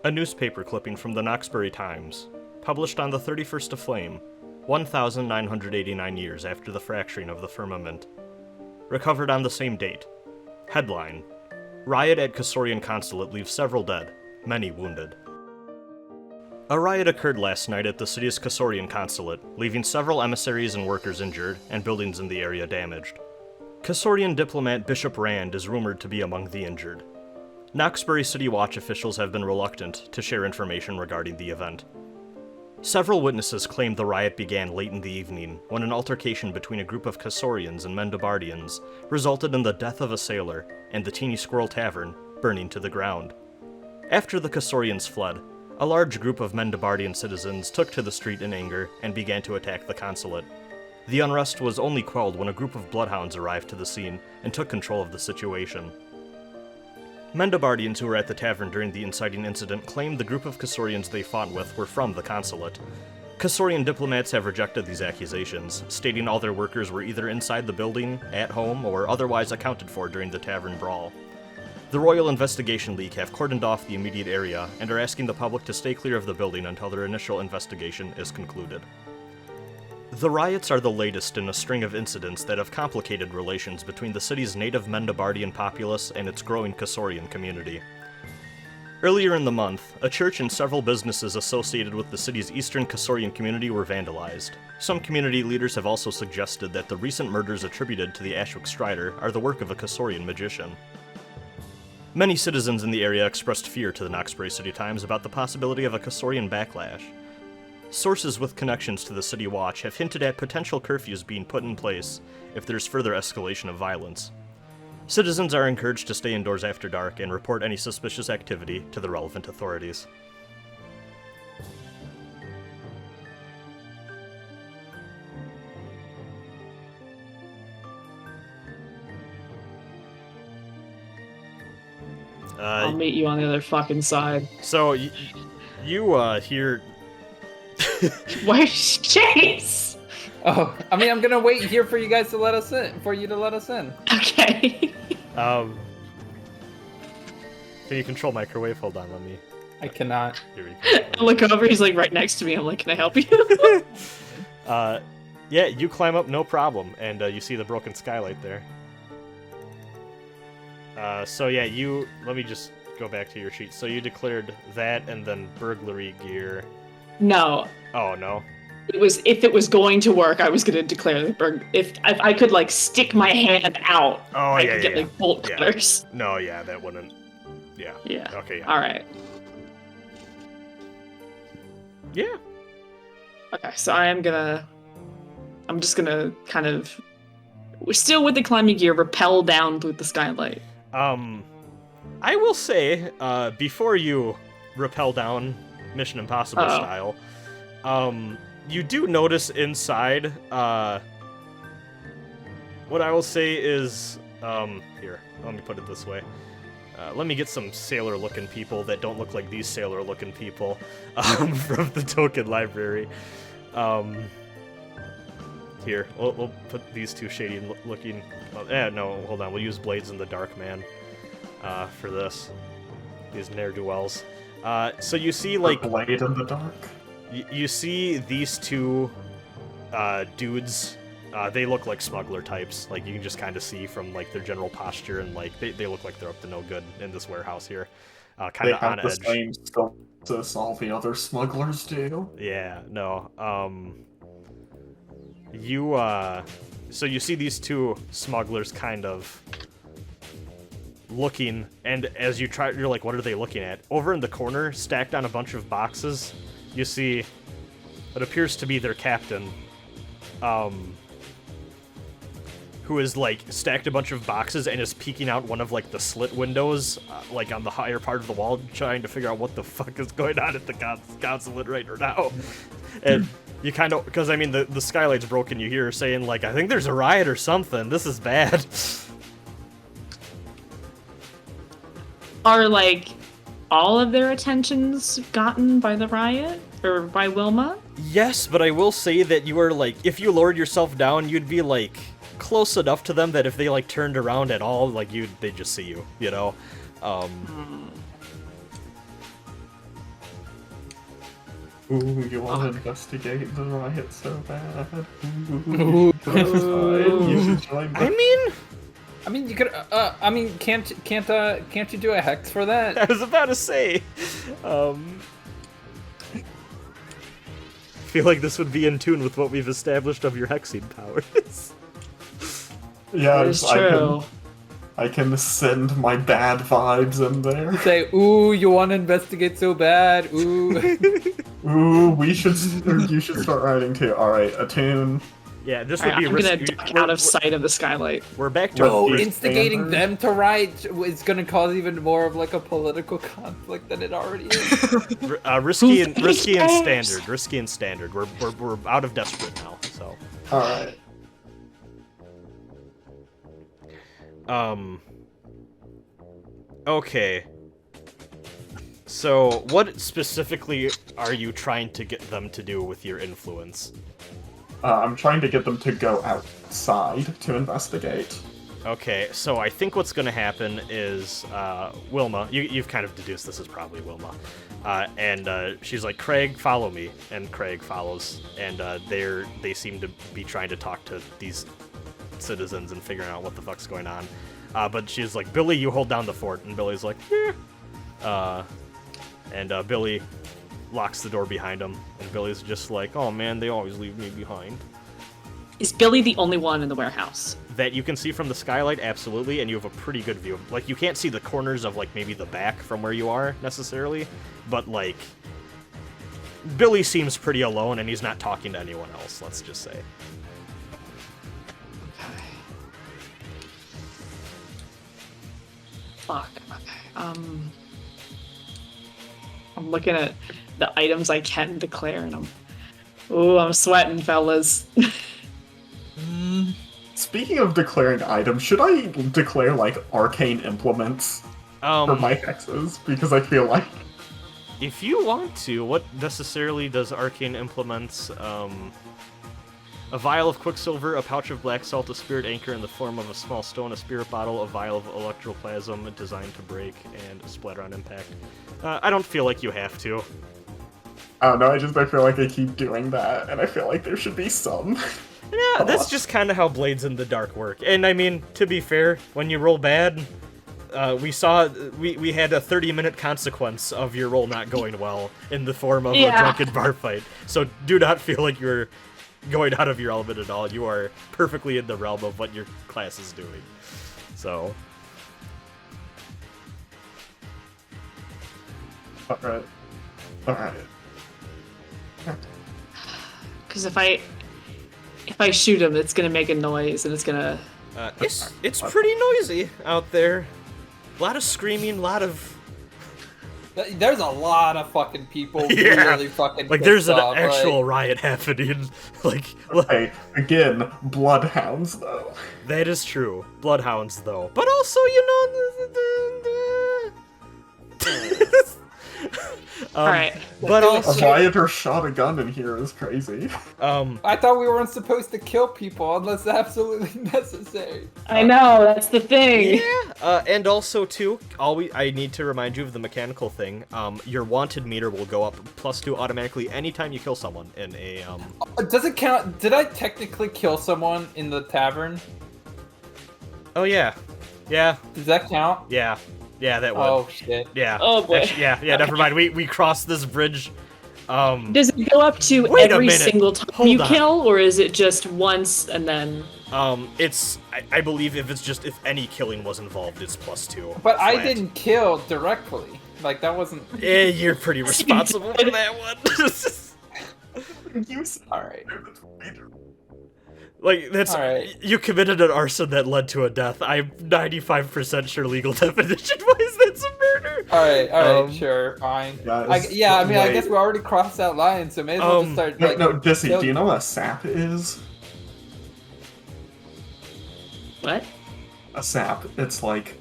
A newspaper clipping from the Knoxbury Times, published on the 31st of Flame, 1,989 years after the fracturing of the firmament. Recovered on the same date. Headline: Riot at Kasorian Consulate leaves several dead, many wounded. A riot occurred last night at the city's Kasorian Consulate, leaving several emissaries and workers injured, and buildings in the area damaged. Kasorian diplomat Bishop Rand is rumored to be among the injured. Knoxbury City Watch officials have been reluctant to share information regarding the event. Several witnesses claimed the riot began late in the evening, when an altercation between a group of Kasorians and Mendebardians resulted in the death of a sailor and the Teeny Squirrel Tavern burning to the ground. After the Kasorians fled, a large group of Mendebardian citizens took to the street in anger and began to attack the consulate. The unrest was only quelled when a group of bloodhounds arrived to the scene and took control of the situation. Mendebardians who were at the tavern during the inciting incident claimed the group of Kasorians they fought with were from the consulate. Kasorian diplomats have rejected these accusations, stating all their workers were either inside the building, at home, or otherwise accounted for during the tavern brawl. The Royal Investigation League have cordoned off the immediate area and are asking the public to stay clear of the building until their initial investigation is concluded. The riots are the latest in a string of incidents that have complicated relations between the city's native Mendebardian populace and its growing Kasorian community. Earlier in the month, a church and several businesses associated with the city's eastern Kasorian community were vandalized. Some community leaders have also suggested that the recent murders attributed to the Ashwick Strider are the work of a Kasorian magician. Many citizens in the area expressed fear to the Knoxbury City Times about the possibility of a Kasorian backlash. Sources with connections to the City Watch have hinted at potential curfews being put in place if there's further escalation of violence. Citizens are encouraged to stay indoors after dark and report any suspicious activity to the relevant authorities. I'll meet you on the other fucking side. So, you hear... Where's Chase? Oh, I mean, I'm gonna wait here for you guys to let us in, for you to let us in. Okay. Can you control microwave? Hold on, let me... I cannot. Here we go. I look over, he's like right next to me. I'm like, can I help you? Yeah, you climb up, no problem, and you see the broken skylight there. So yeah, let me just go back to your sheet. So you declared that and then burglary gear. No. Oh, no? If it was going to work, I was going to declare the if I could, like, stick my hand out, I could get, like, bolt cutters. No, yeah, that wouldn't... Yeah. Yeah. Okay, yeah. Alright. Yeah. Okay, so I'm just gonna kind of, still with the climbing gear, rappel down through the skylight. I will say, before you rappel down Mission Impossible style, you do notice inside, what I will say is, here, let me put it this way. Let me get some sailor-looking people that don't look like these sailor-looking people, from the token library. Here, we'll put these two shady-looking, no, hold on, we'll use Blades in the Dark Man, for this. These ne'er-do-wells. So you see, like... Blade in the Dark? You see these two dudes, they look like smuggler types. Like, you can just kind of see from, like, their general posture, and, like, they look like they're up to no good in this warehouse here. Kind of on edge. They have the same stuff as all the other smugglers do? Yeah, no. So you see these two smugglers kind of looking, and as you're like, what are they looking at? Over in the corner, stacked on a bunch of boxes, you see what appears to be their captain, who is, like, stacked a bunch of boxes and is peeking out one of, like, the slit windows, like, on the higher part of the wall, trying to figure out what the fuck is going on at the consulate right now. And you kind of, because, I mean, the skylight's broken, you hear her saying, like, I think there's a riot or something, this is bad. Are, like, all of their attentions gotten by the riot? Or by Wilma? Yes, but I will say that you are, like, if you lowered yourself down, you'd be, like, close enough to them that if they, like, turned around at all, like, they'd just see you, you know? Ooh, you want to investigate the riot so bad? Ooh. You should join the... I mean, you could. I mean, can't you do a hex for that? I was about to say. I feel like this would be in tune with what we've established of your hexing powers. Yeah, That is true. I can send my bad vibes in there. Say, ooh, you want to investigate so bad. Ooh. Ooh, you should start writing too. Alright, attune. Yeah, this would be I'm risky. gonna duck out of sight of the skylight. We're back to Bro, our instigating them to write is gonna cause even more of like a political conflict than it already is. risky and standard. Risky and standard. We're out of desperate now. So. Alright. Okay. So, what specifically are you trying to get them to do with your influence? I'm trying to get them to go outside to investigate. Okay, so I think what's going to happen is Wilma, you've kind of deduced this is probably Wilma, and she's like, Craig, follow me, and Craig follows, and they seem to be trying to talk to these citizens and figuring out what the fuck's going on. But she's like, Billy, you hold down the fort, and Billy's like, yeah. And Billy locks the door behind him, and Billy's just like, oh man, they always leave me behind. Is Billy the only one in the warehouse? That you can see from the skylight, absolutely, and you have a pretty good view. Like, you can't see the corners of, like, maybe the back from where you are, necessarily, but, like, Billy seems pretty alone, and he's not talking to anyone else, let's just say. Okay. Fuck. Okay. I'm looking at the items I can declare, and I'm sweating, fellas. Speaking of declaring items, should I declare, like, arcane implements for my hexes? Because I feel like... If you want to, what necessarily does arcane implements, a vial of quicksilver, a pouch of black salt, a spirit anchor in the form of a small stone, a spirit bottle, a vial of electroplasm designed to break, and splatter on impact. I don't feel like you have to. I don't know, I feel like I keep doing that, and I feel like there should be some. Yeah, that's just kind of how Blades in the Dark work. And I mean, to be fair, when you roll bad, we had a 30-minute consequence of your roll not going well in the form of a drunken bar fight. So do not feel like you're going out of your element at all. You are perfectly in the realm of what your class is doing. So. Alright. Because if I shoot him, it's gonna make a noise, and it's gonna... It's pretty noisy out there. A lot of screaming, a lot of... There's a lot of fucking people really fucking like, there's an off, actual riot happening. Like, okay, again, bloodhounds, though. That is true. Bloodhounds, though. But also, you know... Alright. But A also... rioter shot a gun in here is crazy. I thought we weren't supposed to kill people unless absolutely necessary. I know, that's the thing. Yeah, and also, too, I need to remind you of the mechanical thing. Your wanted meter will go up +2 automatically anytime you kill someone in a, Does it count? Did I technically kill someone in the tavern? Oh, yeah. Yeah. Does that count? Yeah. Yeah, that would. Oh, shit. Yeah. Oh, boy. Yeah, never mind. We crossed this bridge. Does it go up to Wait a every minute. single time Hold you on. kill, or is it just once and then... I believe if any killing was involved, it's +2. But I flat. didn't kill directly. Like, that wasn't... You're pretty responsible for that one. Alright. Like, that's... Alright. You committed an arson that led to a death. I'm 95% sure legal definition-wise that's a murder. Alright, sure, fine. I guess we already crossed that line, so maybe we'll just start, like... No, Dysi, do you know what a sap is? What? A sap, it's like...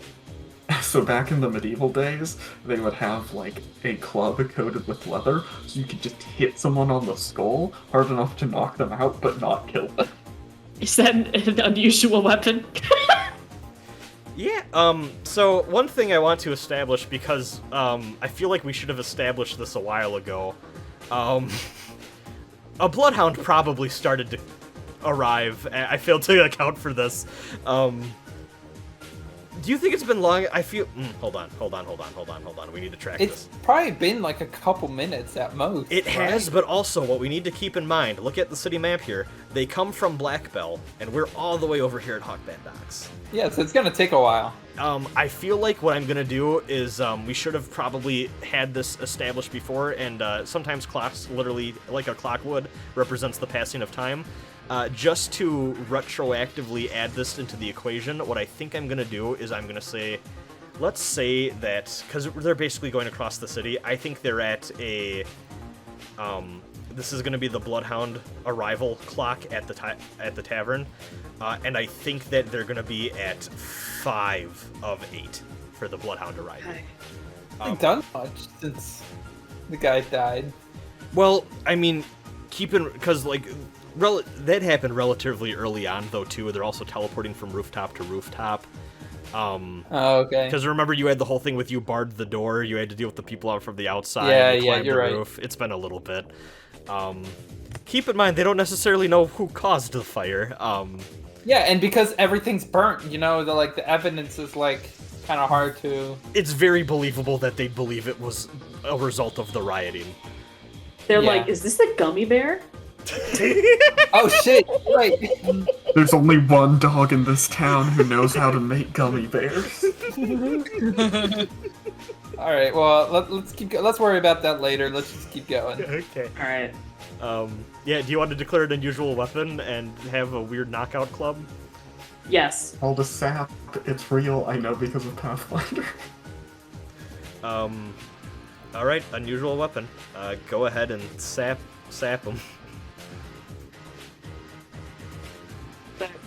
So back in the medieval days, they would have, like, a club coated with leather, so you could just hit someone on the skull hard enough to knock them out, but not kill them. Is that an unusual weapon? Yeah, so one thing I want to establish, because, I feel like we should have established this a while ago, A bloodhound probably started to arrive. I failed to account for this. Do you think it's been long? I feel. Hold on. We need to track this. It's probably been like a couple minutes at most. It has, but also what we need to keep in mind, look at the city map here. They come from Black Bell, and we're all the way over here at Hawkband Docks. Yeah, so it's gonna take a while. I feel like what I'm gonna do is we should have probably had this established before, and sometimes clocks, literally like a clock would, represents the passing of time. Just to retroactively add this into the equation, what I think I'm gonna do is I'm gonna say, let's say that, because they're basically going across the city, I think they're at a, this is gonna be the Bloodhound arrival clock at the tavern, and I think that they're gonna be at 5 of 8 for the Bloodhound arrival. I haven't done much since the guy died. Well, I mean, because like, that happened relatively early on, though, too. They're also teleporting from rooftop to rooftop. Oh, okay. Because remember, you had the whole thing with you barred the door. You had to deal with the people out from the outside. Yeah, and climb you're the right. roof. It's been a little bit. Keep in mind, they don't necessarily know who caused the fire. Yeah, and because everything's burnt, the evidence is kind of hard to. It's very believable that they'd believe it was a result of the rioting. They're Yeah. like, is this a gummy bear? Oh shit! Right. There's only one dog in this town who knows how to make gummy bears. All right. Well, let's keep. Let's worry about that later. Let's just keep going. Okay. All right. Yeah, do you want to declare an unusual weapon and have a weird knockout club? Yes. All the sap, it's real, I know because of Pathfinder. Alright, unusual weapon. Go ahead and sap them.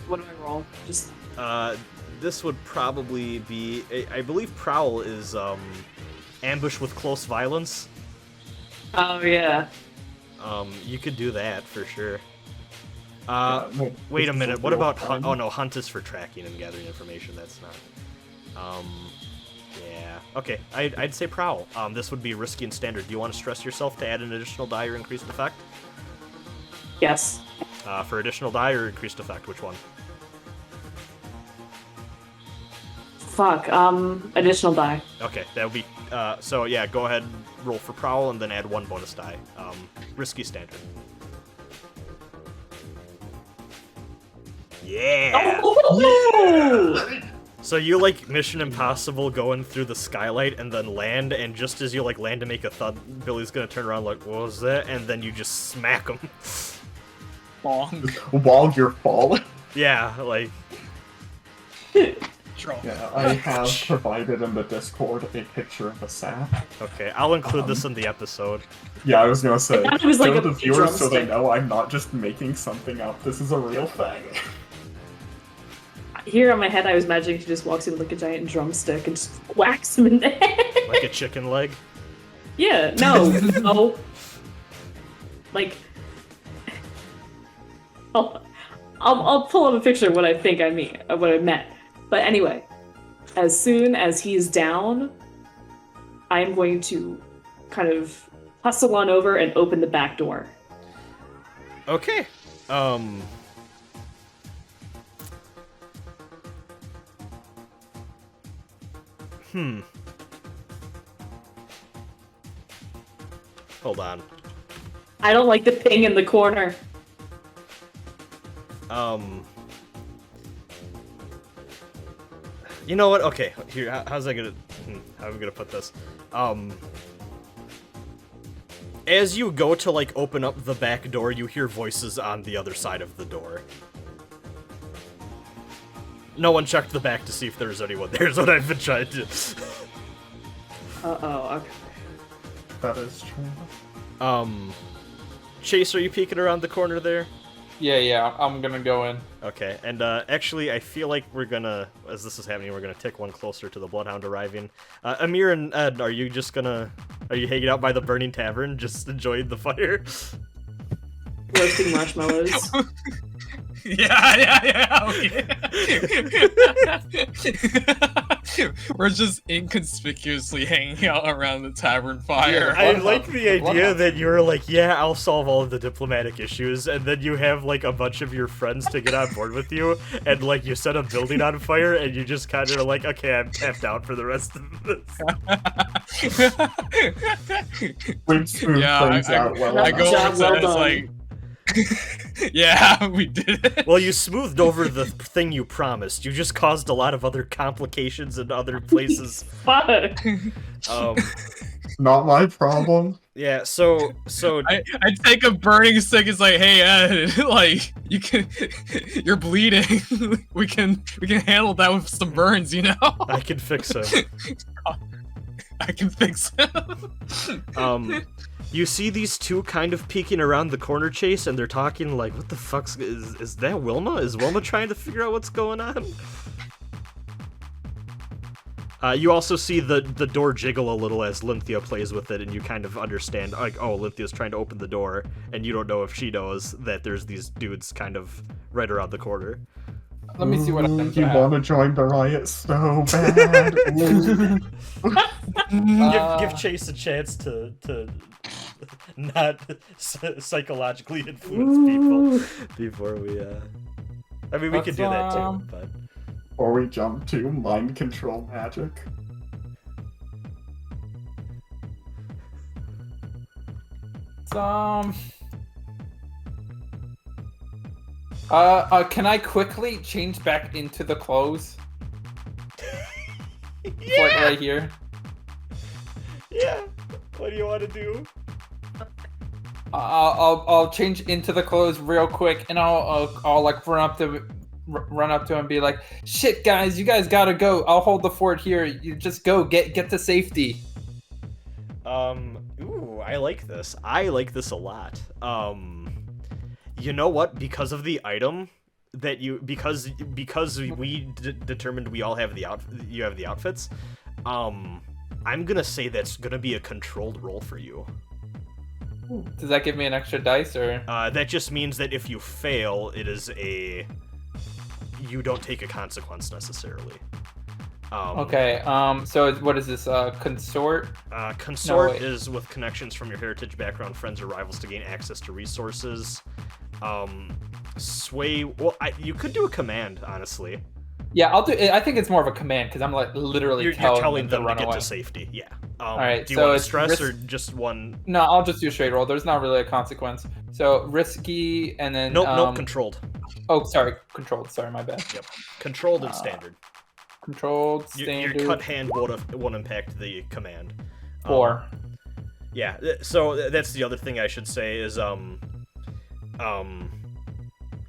What do I roll? Just This would probably be... I believe Prowl is, ambush with close violence. oh yeah. You could do that, for sure. No, Wait a this is minute, what real about fun. Hunt? Oh no, Hunt is for tracking and gathering information, that's not... yeah. Okay, I'd say Prowl. This would be risky and standard. Do you want to stress yourself to add an additional die or increased effect? Yes. For additional die or increased effect, which one? Fuck. Additional die. Okay, that would be... so yeah, go ahead, roll for Prowl, and then add 1 bonus die. Risky standard. Yeah! Oh! So you, Mission Impossible going through the skylight and then land, and just as you, land to make a thud, Billy's gonna turn around what was that? And then you just smack him. While you're falling. Yeah, Yeah, I have provided in the Discord a picture of a sap. Okay, I'll include this in the episode. Yeah, I was gonna say, I thought it was like show a the viewers so they drumstick. know I'm not just making something up. This is a real thing. Here in my head, I was imagining she just walks in with a giant drumstick and just whacks him in the head. Like a chicken leg. Yeah. No. No. I'll pull up a picture of what I think I mean, of what I meant. But anyway, as soon as he's down, I'm going to kind of hustle on over and open the back door. Okay. Hold on. I don't like the ping in the corner. You know what? Okay, here. How's I gonna? How am I gonna put this? As you go to open up the back door, you hear voices on the other side of the door. No one checked the back to see if there's anyone there. Is what I've been trying to. Uh-oh, okay. That is true. Chase, are you peeking around the corner there? Yeah, I'm gonna go in. Okay, and actually, I feel like we're gonna, as this is happening, we're gonna tick one closer to the Bloodhound arriving. Amir and Ed, are you hanging out by the burning tavern, just enjoying the fire? Roasting marshmallows. Yeah, okay. We're just inconspicuously hanging out around the tavern fire. I like the idea that you're like, yeah, I'll solve all of the diplomatic issues, and then you have like a bunch of your friends to get on board with you, and like you set a building on fire, and you just kind of like, okay, I'm tapped out for the rest of this. We've smoothed things out well I go Job over well to it's done. like, yeah, we did it. Well, you smoothed over the thing you promised. You just caused a lot of other complications in other places. Fuck. Not my problem. Yeah, so I take a burning stick. It's like, hey, Ed, like you're bleeding. we can handle that with some burns, you know. I can fix him. I can fix him. You see these two kind of peeking around the corner, Chase, and they're talking like, what the fuck's... Is that Wilma? Is Wilma trying to figure out what's going on? You also see the door jiggle a little as Lynthia plays with it, and you kind of understand, like, oh, Lynthia's trying to open the door, and you don't know if she knows that there's these dudes kind of right around the corner. Let me see what I can You want to join the riot so bad. Give Chase a chance to not psychologically influence people before we. I mean, we could do that too, but. Or we jump to mind control magic. Can I quickly change back into the clothes? Yeah. Like right here. Yeah. What do you want to do? I'll change into the clothes real quick, and I'll like run up to him and be like, "Shit, guys, you guys gotta go. I'll hold the fort here. You just go get to safety." Ooh, I like this. I like this a lot. You know what? Because of the item that because we determined we all have you have the outfits. I'm gonna say that's gonna be a controlled roll for you. Does that give me an extra dice, or? That just means that if you fail, you don't take a consequence necessarily. Okay. So what is this? Consort? Consort No, wait. is with connections from your heritage, background, friends, or rivals to gain access to resources. Sway. Well, you could do a command, honestly. Yeah, I'll do. I think it's more of a command because I'm like literally You're telling them to run get away. to safety. Yeah. All right. Do you so want to it's stress or just one? No, I'll just do a straight roll. There's not really a consequence. So risky, and then Nope. Controlled. Oh, sorry, controlled. Sorry, my bad. Yep. Controlled and standard. Controlled, standard. Your cut hand won't impact the command. 4. Yeah. So that's the other thing I should say is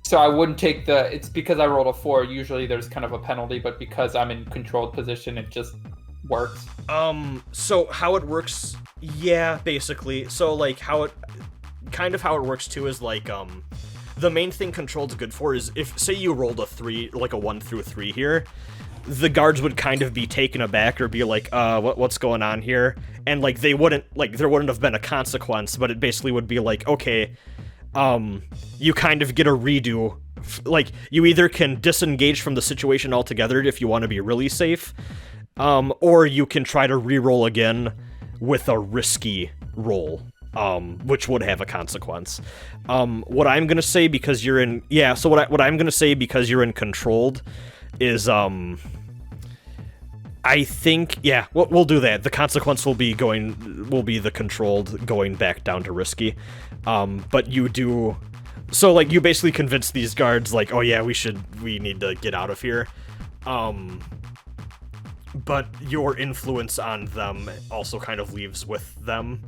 So I wouldn't take the. It's because I rolled a 4. Usually there's kind of a penalty, but because I'm in controlled position, it just works. So how it works? Yeah, basically. So like how it works too is like the main thing controlled's good for is if say you rolled a 3, like a 1 through 3 here, the guards would kind of be taken aback or be like, what's going on here? And like there wouldn't have been a consequence, but it basically would be like, okay, you kind of get a redo. Like you either can disengage from the situation altogether if you want to be really safe, or you can try to re-roll again with a risky roll, which would have a consequence. What I'm gonna say because you're in, what I'm gonna say because you're in controlled is, I think, we'll do that. The consequence will be the controlled going back down to risky. But you do, so like you basically convince these guards like, oh yeah, we need to get out of here. But your influence on them also kind of leaves with them,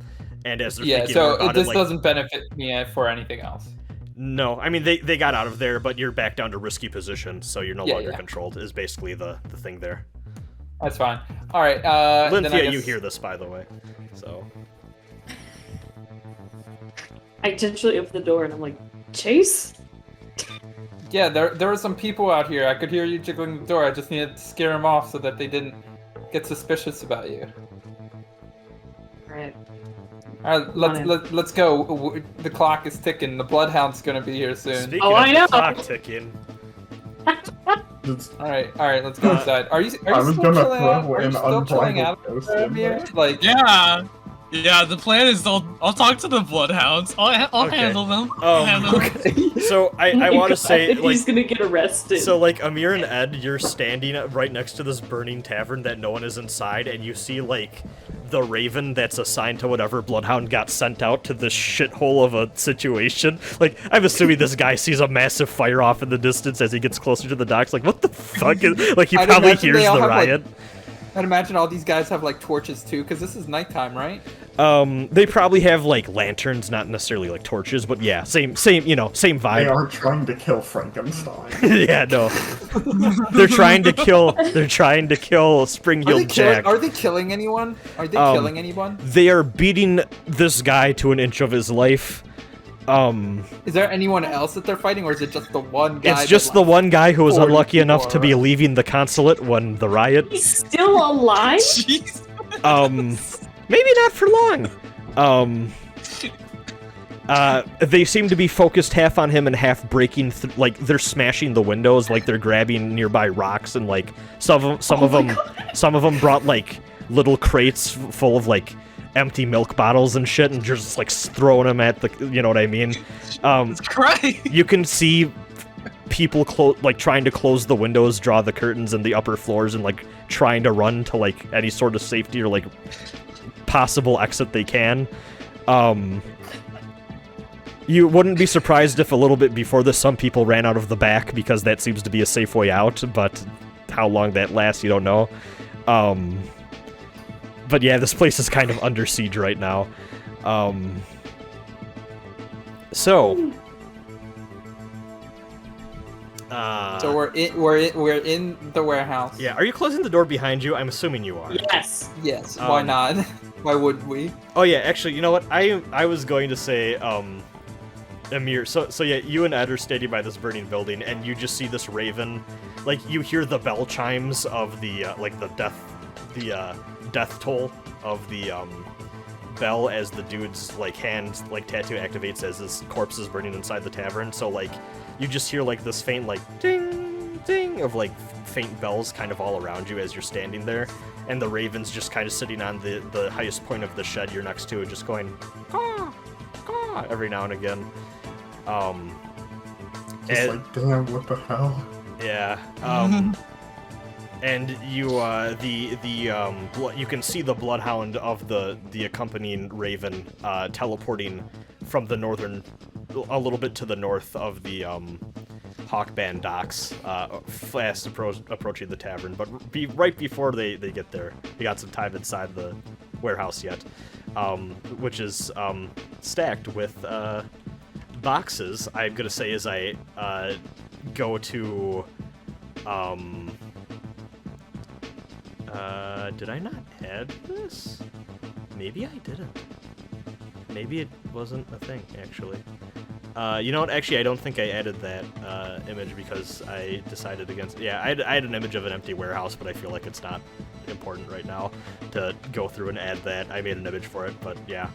and as they're thinking about this it, like, doesn't benefit me for anything else. No, I mean they got out of there, but you're back down to risky position, so you're no longer controlled. Is basically the thing there. That's fine. All right. Lynthia, you hear this, by the way. So I intentionally open the door and I'm like, Chase? Yeah, there were some people out here. I could hear you jiggling the door. I just needed to scare them off so that they didn't get suspicious about you. Alright. All right, let's go. The clock is ticking. The bloodhound's gonna be here soon. speaking Oh, of I the know. clock ticking, All right, let's go inside. Are you I was still gonna chilling out? throw Are you an still chilling unbridled out ghost there, in Amir? there. Like, Yeah, the plan is I'll talk to the bloodhounds. I'll Okay. handle them. I'll handle them. okay. So I want to say, like, he's gonna get arrested. so like Amir and Ed, you're standing right next to this burning tavern that no one is inside, and you see like the raven that's assigned to whatever bloodhound got sent out to this shithole of a situation. Like, I'm assuming this guy sees a massive fire off in the distance as he gets closer to the docks. Like, what the fuck is? Like, he I'd probably imagine hears they all the have, like, riot. I'd imagine all these guys have like torches too, because this is nighttime, right? They probably have like lanterns, not necessarily like torches, but yeah, same, same They vibe. aren't trying to kill Frankenstein. Yeah, no. They're trying to kill Spring-Heeled Jack. Are they killing anyone? Are they killing anyone? They are beating this guy to an inch of his life. Is there anyone else that they're fighting, or is it just the one guy? It's just the one guy who was 40 unlucky enough to be people leaving the consulate when the riot. He's still alive? Jeez. Maybe not for long. They seem to be focused half on him and half breaking, like they're smashing the windows, like they're grabbing nearby rocks, and like some of them brought like little crates full of like empty milk bottles and shit, and just like throwing them at the, you know what I mean? It's crying. You can see people like trying to close the windows, draw the curtains in the upper floors, and like trying to run to like any sort of safety or like possible exit they can. You wouldn't be surprised if a little bit before this some people ran out of the back, because that seems to be a safe way out, but how long that lasts you don't know. But yeah, this place is kind of under siege right now. So So we're in the warehouse. yeah, are you closing the door behind you? I'm assuming you are. Yes. Yes. Why not? Why wouldn't we? Oh yeah, actually, you know what? I was going to say, Amir. So yeah, you and Ed are standing by this burning building, and you just see this raven. Like, you hear the bell chimes of the like the death toll of the bell as the dude's like hand like tattoo activates as his corpse is burning inside the tavern. So like you just hear like this faint like ding ding of like faint bells kind of all around you as you're standing there, and the raven's just kind of sitting on the highest point of the shed you're next to, just going caw caw every now and again. Just like, damn, what the hell? Yeah. And you, you can see the bloodhound of the accompanying raven teleporting from the northern, a little bit to the north of the Hawkband docks, fast approaching the tavern. But right before they get there, they got some time inside the warehouse yet, which is stacked with boxes. I'm gonna say as I go to. Did I not add this? Maybe I didn't. Maybe it wasn't a thing, actually. You know what? Actually, I don't think I added that image because I decided against... Yeah, I had an image of an empty warehouse, but I feel like it's not important right now to go through and add that. I made an image for it, but yeah.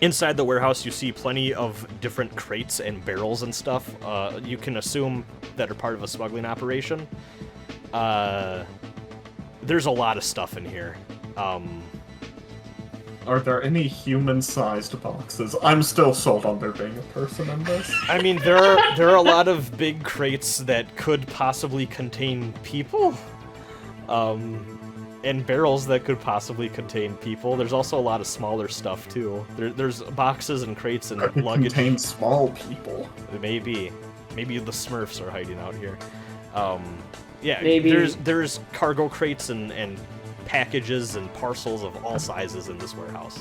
Inside the warehouse, you see plenty of different crates and barrels and stuff. You can assume that are part of a smuggling operation. There's a lot of stuff in here. Are there any human-sized boxes? I'm still sold on there being a person in this. I mean, there are a lot of big crates that could possibly contain people, and barrels that could possibly contain people. There's also a lot of smaller stuff too. There's boxes and crates and That could luggage. contain small people. Maybe the Smurfs are hiding out here. Yeah, Maybe. there's cargo crates and packages and parcels of all sizes in this warehouse.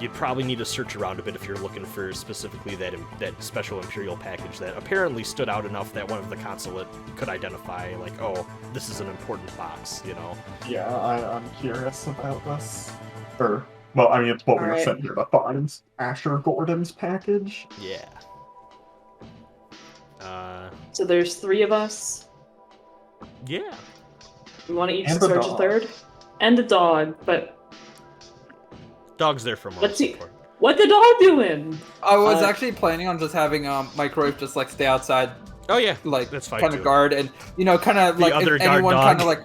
You'd probably need to search around a bit if you're looking for specifically that special Imperial package that apparently stood out enough that one of the consulate could identify, like, oh, this is an important box, you know? Yeah, I'm curious about this. Well, I mean, it's what we were Alright. sent here to find. Asher Gordon's package. Yeah. So there's 3 of us. Yeah. We want to each And a search a dog. third. And a dog, but Dog's there for more Let's see. support. What the dog doing? I was actually planning on just having Microwave just like stay outside, Oh yeah, like that's fine kind too. of guard, and kind of The like other if guard anyone dog. kind of like.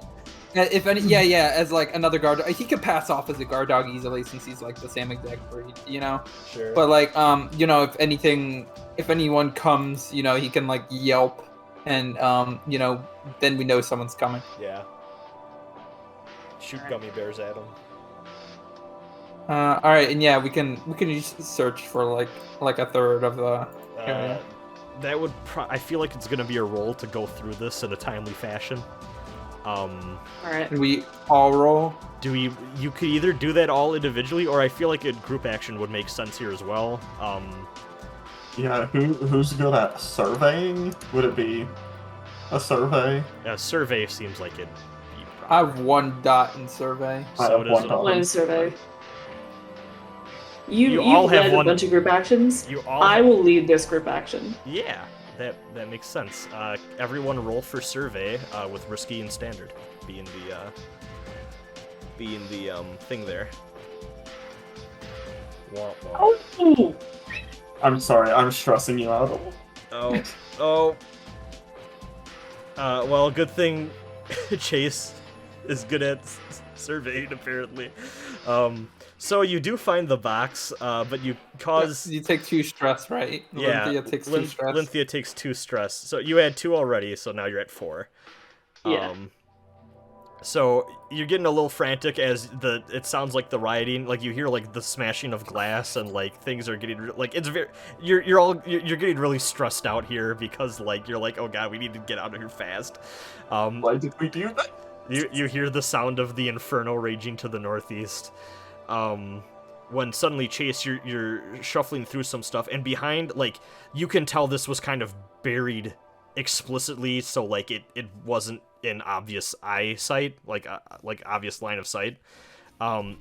If any, yeah, as like another guard, he could pass off as a guard dog easily since he's like the same exact breed, Sure. But like, if anyone comes, he can like yelp, and then we know someone's coming. Yeah. Shoot gummy bears at him. All right, and yeah, we can just search for like a third of the area. That would. I feel like it's gonna be a roll to go through this in a timely fashion. All right. Can we all roll? Do we? You could either do that all individually, or I feel like a group action would make sense here as well. Yeah, who's good at surveying? Would it be a survey? A survey seems like it. I have 1 dot in survey. So does it. One survey. You all led have a one- bunch of group actions. You all. I will lead this group action. Yeah, that makes sense. Everyone roll for survey with risky and standard being the thing there. Wah, wah. Oh! I'm sorry, I'm stressing you out. Oh. Well, good thing Chase is good at surveying, apparently. So you do find the box, but you cause... You take 2 stress, right? Yeah, Lynthia takes 2 stress. Lynthia takes 2 stress. So you had 2 already, so now you're at 4. Yeah. So you're getting a little frantic as it sounds like the rioting, like you hear like the smashing of glass and like things are getting like it's very you're getting really stressed out here because like you're like, oh god, we need to get out of here fast. Why did we do that? You hear the sound of the inferno raging to the northeast. When suddenly, Chase, you're shuffling through some stuff, and behind, like, you can tell this was kind of buried explicitly, so like it wasn't in obvious eyesight, like obvious line of sight.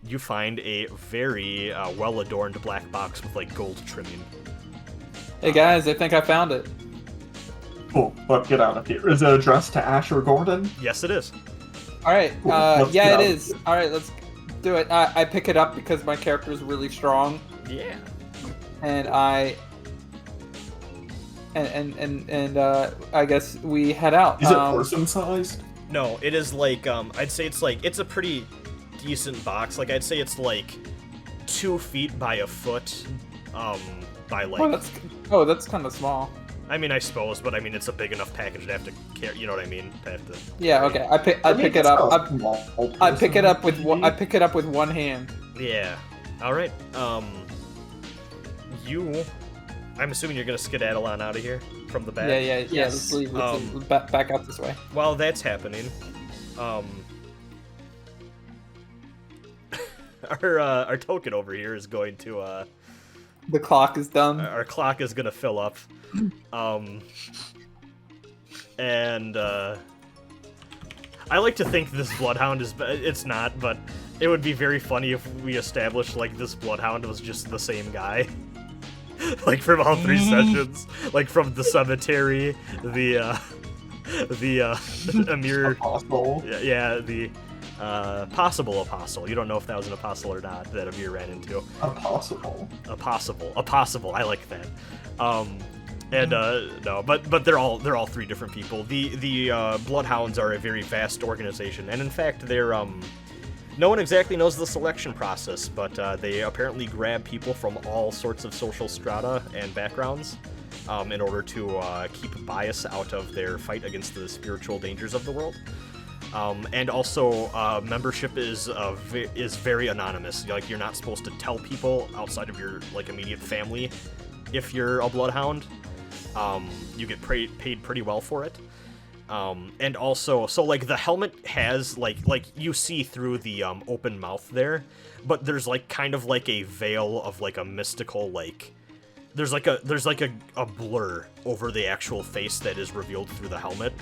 You find a very well adorned black box with like gold trimming. Hey guys, I think I found it. Cool, let's get out of here. Is it addressed to Asher Gordon? Yes, it is. All right. Cool, let's Yeah, get it out. is. All right, let's do it. I pick it up because my character is really strong, Yeah. and I guess we head out. Is it person sized? No, it is like I'd say it's a pretty decent box. Like I'd say it's like 2 feet by a foot, by like. That's kind of small. I mean, I suppose, but I mean, it's a big enough package to have to carry. You know what I mean? To have to. Yeah. Okay. I pick it up. I pick it up with one. I I pick it up with one hand. Yeah. All right. I'm assuming you're gonna skedaddle on out of here from the back. Yeah. Yes. Let's leave. Let's back out this way. While that's happening, our token over here is going to The clock is done. our clock is gonna fill up, and I like to think this bloodhound is. It's not, but it would be very funny if we established like this bloodhound was just the same guy. Like from all 3 sessions, like from the cemetery, the Amir, Apostle. yeah, the possible apostle. You don't know if that was an apostle or not that Amir ran into. Apostle. A possible. I like that. No, but they're all 3 different people. The Bloodhounds are a very vast organization, and in fact, they're no one exactly knows the selection process, but they apparently grab people from all sorts of social strata and backgrounds in order to keep bias out of their fight against the spiritual dangers of the world. And also, membership is very anonymous. Like, you're not supposed to tell people outside of your like immediate family if you're a bloodhound. You get paid pretty well for it. And also, so like the helmet has like you see through the open mouth there, but there's like kind of like a veil of like a mystical like. There's like a blur over the actual face that is revealed through the helmet.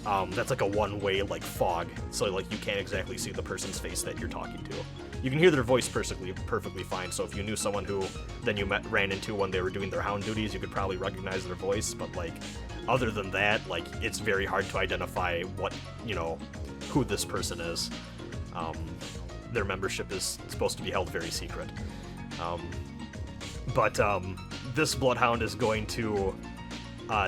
That's like a one-way like fog, so like you can't exactly see the person's face that you're talking to. You can hear their voice perfectly fine. So if you knew someone who then you ran into when they were doing their hound duties, you could probably recognize their voice. But like, other than that, like it's very hard to identify what who this person is. Their membership is supposed to be held very secret. But this bloodhound is going to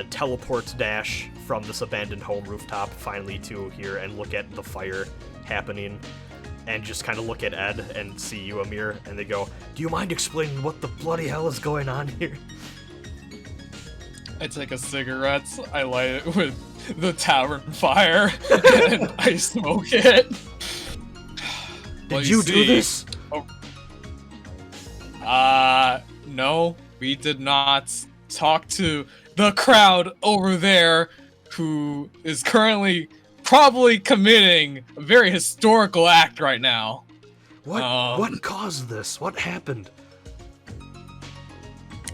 teleport dash from this abandoned home rooftop finally to here and look at the fire happening and just kind of look at Ed and see you, Amir, and they go, "Do you mind explaining what the bloody hell is going on here?" I take a cigarette, I light it with the tavern fire, and I smoke it. Did you do this? No, we did not talk to the crowd over there who is currently probably committing a very historical act right now. What caused this? What happened?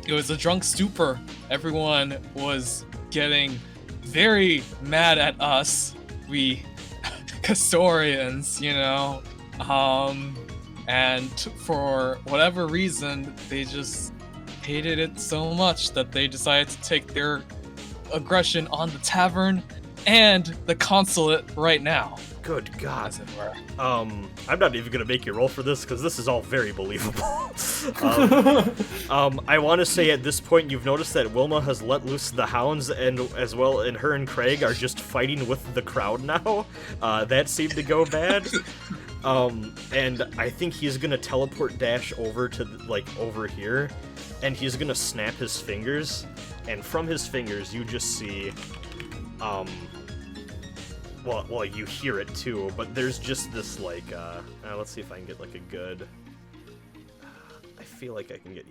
It was a drunk stupor. Everyone was getting very mad at us. We custodians, you know. And for whatever reason, they just hated it so much that they decided to take their aggression on the tavern and the consulate right now. Good God. As it were. I'm not even gonna make you roll for this because this is all very believable. I want to say at this point you've noticed that Wilma has let loose the hounds, and as well, and her and Craig are just fighting with the crowd now. That seemed to go bad. And I think he's gonna teleport dash over to over here, and he's gonna snap his fingers, and from his fingers you just see, well, you hear it too, but there's just this let's see if I can get a good. I feel like I can get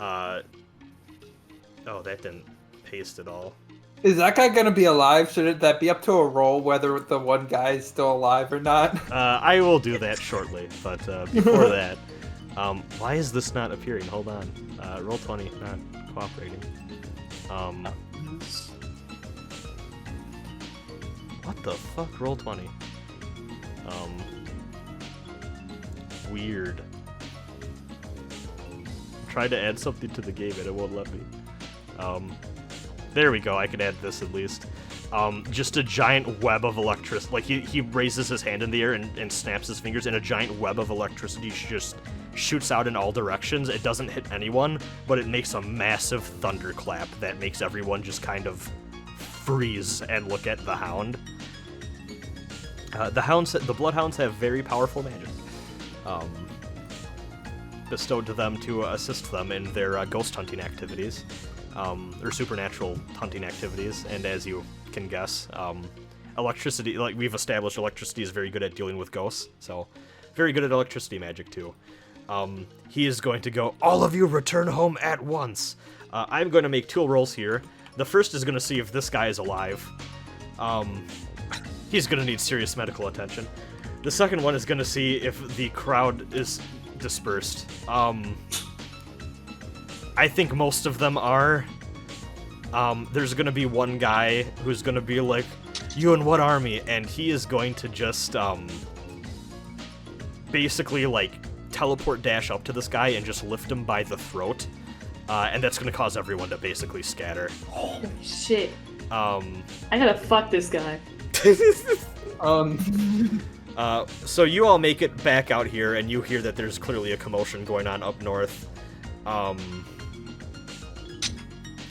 oh, that didn't paste at all. Is that guy gonna be alive? Should that be up to a roll whether the one guy is still alive or not? I will do that shortly, but before that, why is this not appearing? Hold on. Roll 20, not cooperating. What the fuck? Roll 20. Weird. Tried to add something to the game and it won't let me. There we go, I can add this at least. Just a giant web of electricity. He raises his hand in the air and snaps his fingers, and a giant web of electricity just shoots out in all directions. It doesn't hit anyone, but it makes a massive thunderclap that makes everyone just kind of freeze and look at the hound. The bloodhounds have very powerful magic, bestowed to them to assist them in their ghost hunting activities. Or supernatural hunting activities, and as you can guess, electricity, we've established, electricity is very good at dealing with ghosts, so very good at electricity magic too. He is going to go, "All of you return home at once." I'm going to make 2 rolls here. The first is going to see if this guy is alive. He's going to need serious medical attention. The second one is going to see if the crowd is dispersed. I think most of them are. There's gonna be one guy who's gonna be like, "You in what army?" And he is going to just, basically, teleport dash up to this guy and just lift him by the throat. And that's gonna cause everyone to basically scatter. Holy shit. I gotta fuck this guy. So you all make it back out here, and you hear that there's clearly a commotion going on up north.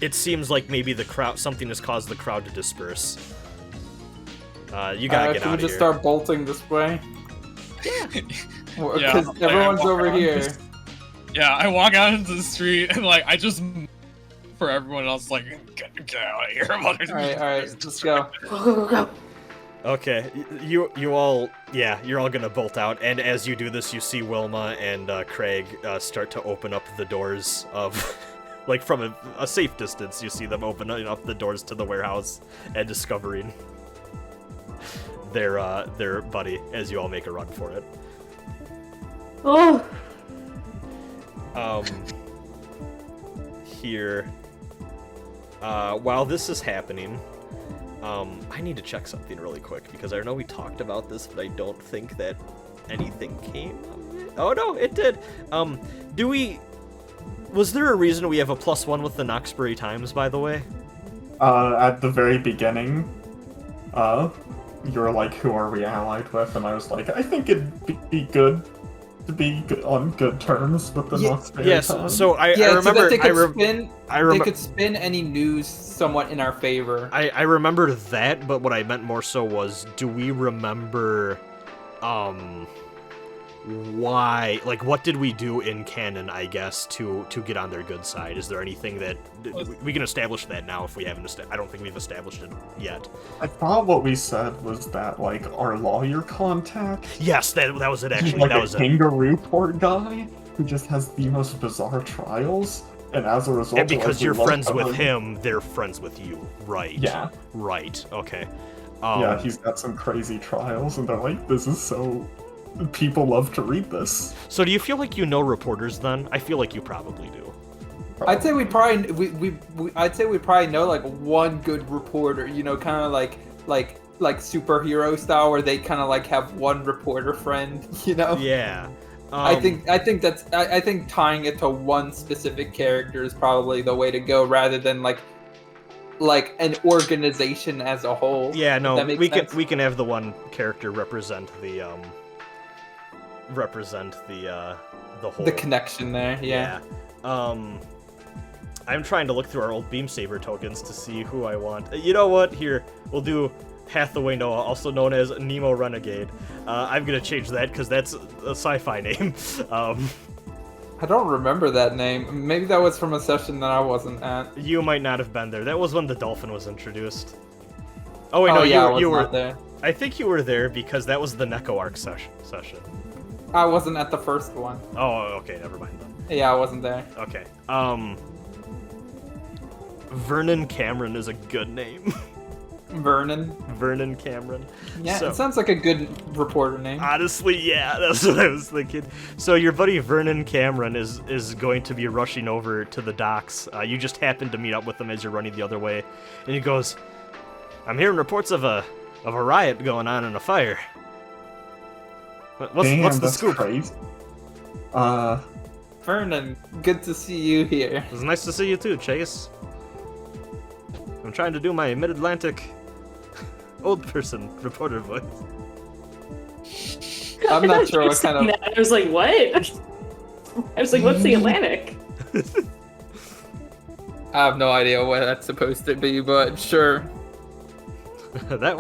It seems like maybe something has caused the crowd to disperse. You gotta get out of here. Can we just start bolting this way? Yeah. Because everyone's over here. I walk out into the street and I just for everyone else get out of here. Alright, let's go. Go. Okay, you all, you're all gonna bolt out, and as you do this, you see Wilma and Craig start to open up the doors of, from a safe distance, you see them opening up the doors to the warehouse and discovering their buddy as you all make a run for it. Oh. Here, while this is happening, I need to check something really quick, because I know we talked about this, but I don't think that anything came of it. Oh no, it did. Was there a reason we have a +1 with the Knoxbury Times, by the way? At the very beginning, you're like, "Who are we allied with?" And I was like, "I think it'd be good to be on good terms with the Knoxberry Yes, Times. so I Yeah, remember. so that they I could spin any news somewhat in our favor. I remember that, but what I meant more so was, do we remember, why, like, what did we do in canon, I guess, to get on their good side? Is there anything that we can establish that now if we haven't? I don't think we've established it yet. I thought what we said was that, like, our lawyer contact, Yes, that was it. he's Actually, like that a was it. kangaroo court guy who just has the most bizarre trials, and as a result, And because we you're love friends with covering- him, they're friends with you, right? Yeah. Right. Okay. Yeah, he's got some crazy trials, and they're like, this is so... People love to read this. So do you feel like you know reporters then? I feel like you probably do. I'd say we probably I'd say we probably know like one good reporter, you know, kind of like superhero style, where they kind of like have one reporter friend, you know. Yeah. I think tying it to one specific character is probably the way to go, rather than like an organization as a whole. Yeah, no, That makes sense. we can have the one character represent the whole The connection there, yeah. I'm trying to look through our old Beam Saber tokens to see who I want. You know what? Here, we'll do Hathaway Noah, also known as Nemo Renegade. I'm gonna change that because that's a sci-fi name. I don't remember that name. Maybe that was from a session that I wasn't at. You might not have been there. That was when the dolphin was introduced. Oh wait, no, yeah, I was you were not there. I think you were there because that was the Neko Arc session. I wasn't at the first one. Oh, okay, never mind then. Yeah, I wasn't there. Okay. Vernon Cameron is a good name. Vernon. Vernon Cameron. Yeah, So- it sounds like a good reporter name. Honestly, yeah, that's what I was thinking. So your buddy Vernon Cameron is going to be rushing over to the docks. You just happen to meet up with him as you're running the other way, and he goes, "I'm hearing reports of a riot going on and a fire. What's the that's scoop?" Crazy. Vernon, good to see you here. It's nice to see you too, Chase. I'm trying to do my mid-Atlantic old person reporter voice. I'm not sure what kind of. That. I was like, what? I was like, what's the Atlantic? I have no idea what that's supposed to be, but sure. that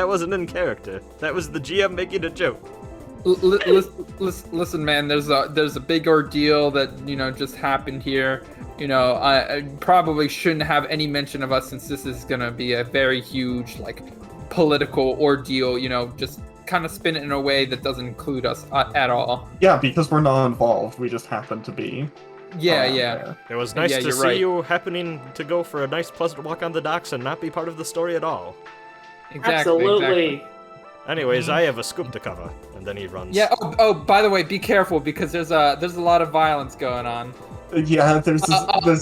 wasn't in character. That was the GM making a joke. Listen, man. There's a big ordeal that just happened here. I probably shouldn't have any mention of us, since this is gonna be a very huge political ordeal. Just kind of spin it in a way that doesn't include us at all. Yeah, because we're not involved. We just happen to be. Yeah. there. It was nice to you're see right. you happening to go for a nice, pleasant walk on the docks and not be part of the story at all. Exactly. Absolutely. Anyways, I have a scoop to cover, and then he runs. Yeah. Oh, by the way, be careful, because there's a lot of violence going on. Yeah, there's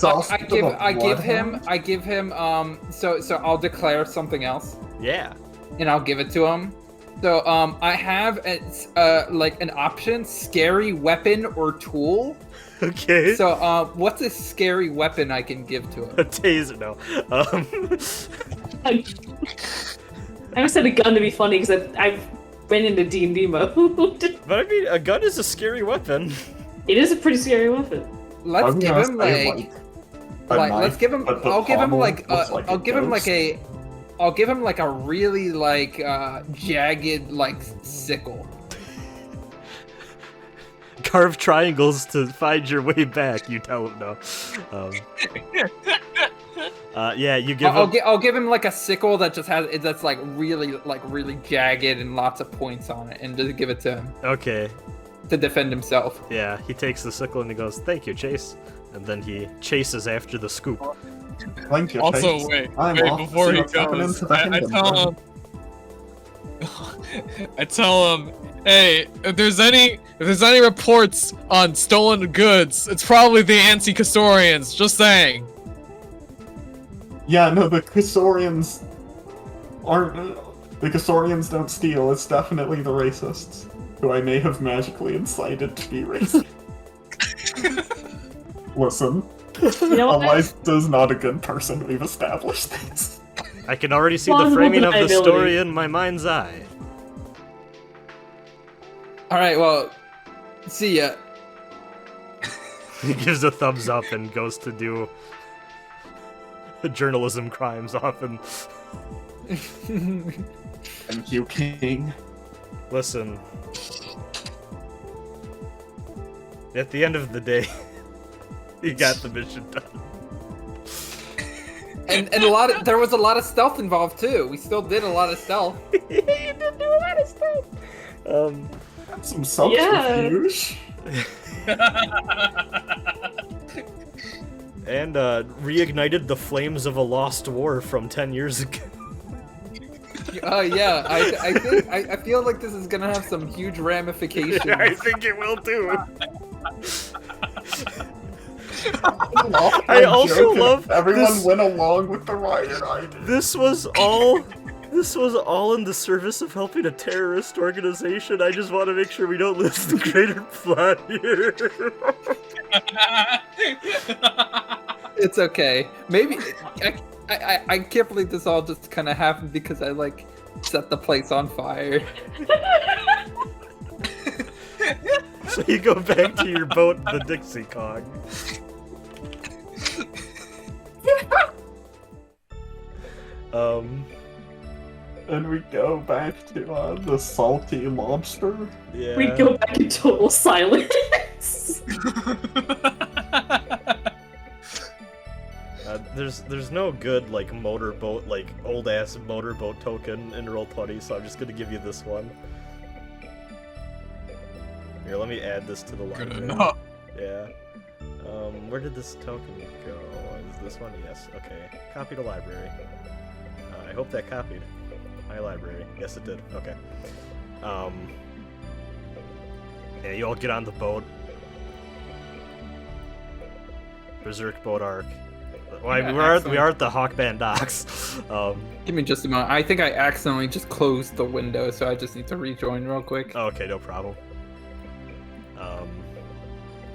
also I give him. So I'll declare something else, Yeah. and I'll give it to him. So I have an option: scary weapon or tool. Okay. So what's a scary weapon I can give to him? A taser, no. I almost said a gun to be funny because I've been into D&D mode. But I mean, a gun is a scary weapon. It is a pretty scary weapon. Let's I'm give gonna him say, a let's knife, give him. but the I'll give him pommel like looks like I'll a give him like ghost. I'll give him like a really jagged sickle. Carve triangles to find your way back. You tell him no. Yeah, you give him. I'll give him like a sickle that just that's really jagged and lots of points on it, and just give it to him Okay. to defend himself. Yeah, he takes the sickle and he goes, "Thank you, Chase," and then he chases after the scoop. Thank you, Also, Chase. wait, I'm off to before see he what's happening goes, to the I kingdom. tell him, hey, if there's any reports on stolen goods, it's probably the anti-Castorians. Just saying. Yeah, no, the Casorians aren't. The Casorians don't steal. It's definitely the racists, who I may have magically incited to be racist. Listen, You know what? Eliza is not a good person. We've established this. I can already see the Plausible framing of the deniability. story in my mind's eye. All right, well, See ya. He gives a thumbs up and goes to do journalism crimes often. Thank you, King. Listen. At the end of the day, he got the mission done. And there was a lot of stealth involved too. We still did a lot of stealth. You did do a lot of stuff. Some subterfuge. And reignited the flames of a lost war from 10 years ago. Oh yeah, I feel like this is gonna have some huge ramifications. Yeah, I think it will too. I also love everyone this. went along with the riot idea. This was all in the service of helping a terrorist organization. I just want to make sure we don't lose the greater plot here. It's okay. Maybe I can't believe this all just kind of happened because I like set the place on fire. So you go back to your boat, the Dixie Kong. And we go back to the salty lobster. Yeah. We go back in total silence. There's no good like motorboat, like old ass motorboat token in Roll20, so I'm just gonna give you this one. Here, let me add this to the Good library. enough. Yeah. Where did this token go? Is this one? Yes. Okay. Copy to library. I hope that copied. My library. Yes, it did. Okay. Yeah, you all get on the boat. Berserk boat arc. Well, I mean, we are at the Hawkband docks. Give me just a moment. I think I accidentally just closed the window, so I just need to rejoin real quick. Okay, no problem.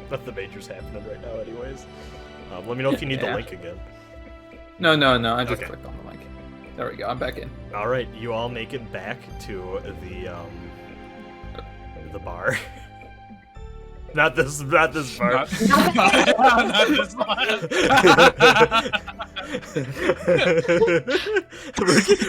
But the major's happening right now, anyways. Let me know if you need the link again. No. I just Okay. clicked on the link. There we go. I'm back in. All right, you all make it back to the bar. Not this bar. Not this one.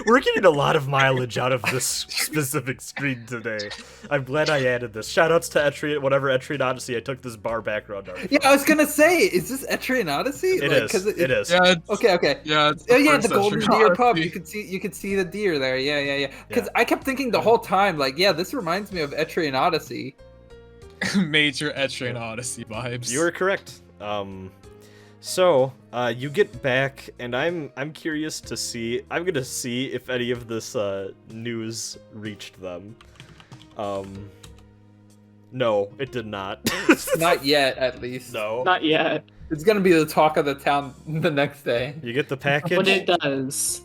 We're getting a lot of mileage out of this specific screen today. I'm glad I added this. Shoutouts to Etrian Odyssey. I took this bar background art. Yeah, I was gonna say, is this Etrian Odyssey? It is. It is. Yeah, it's, Okay. yeah, it's Oh yeah, first the Golden Etrian Deer pub. Odyssey. You could see the deer there. Yeah. Because Yeah. I kept thinking the whole time, like, yeah, this reminds me of Etrian Odyssey. Major Etrian Odyssey vibes. You are correct. So you get back, and I'm curious to see. I'm gonna see if any of this news reached them. No, it did not. Not yet, at least. No. Not yet. It's gonna be the talk of the town the next day. You get the package. When it does.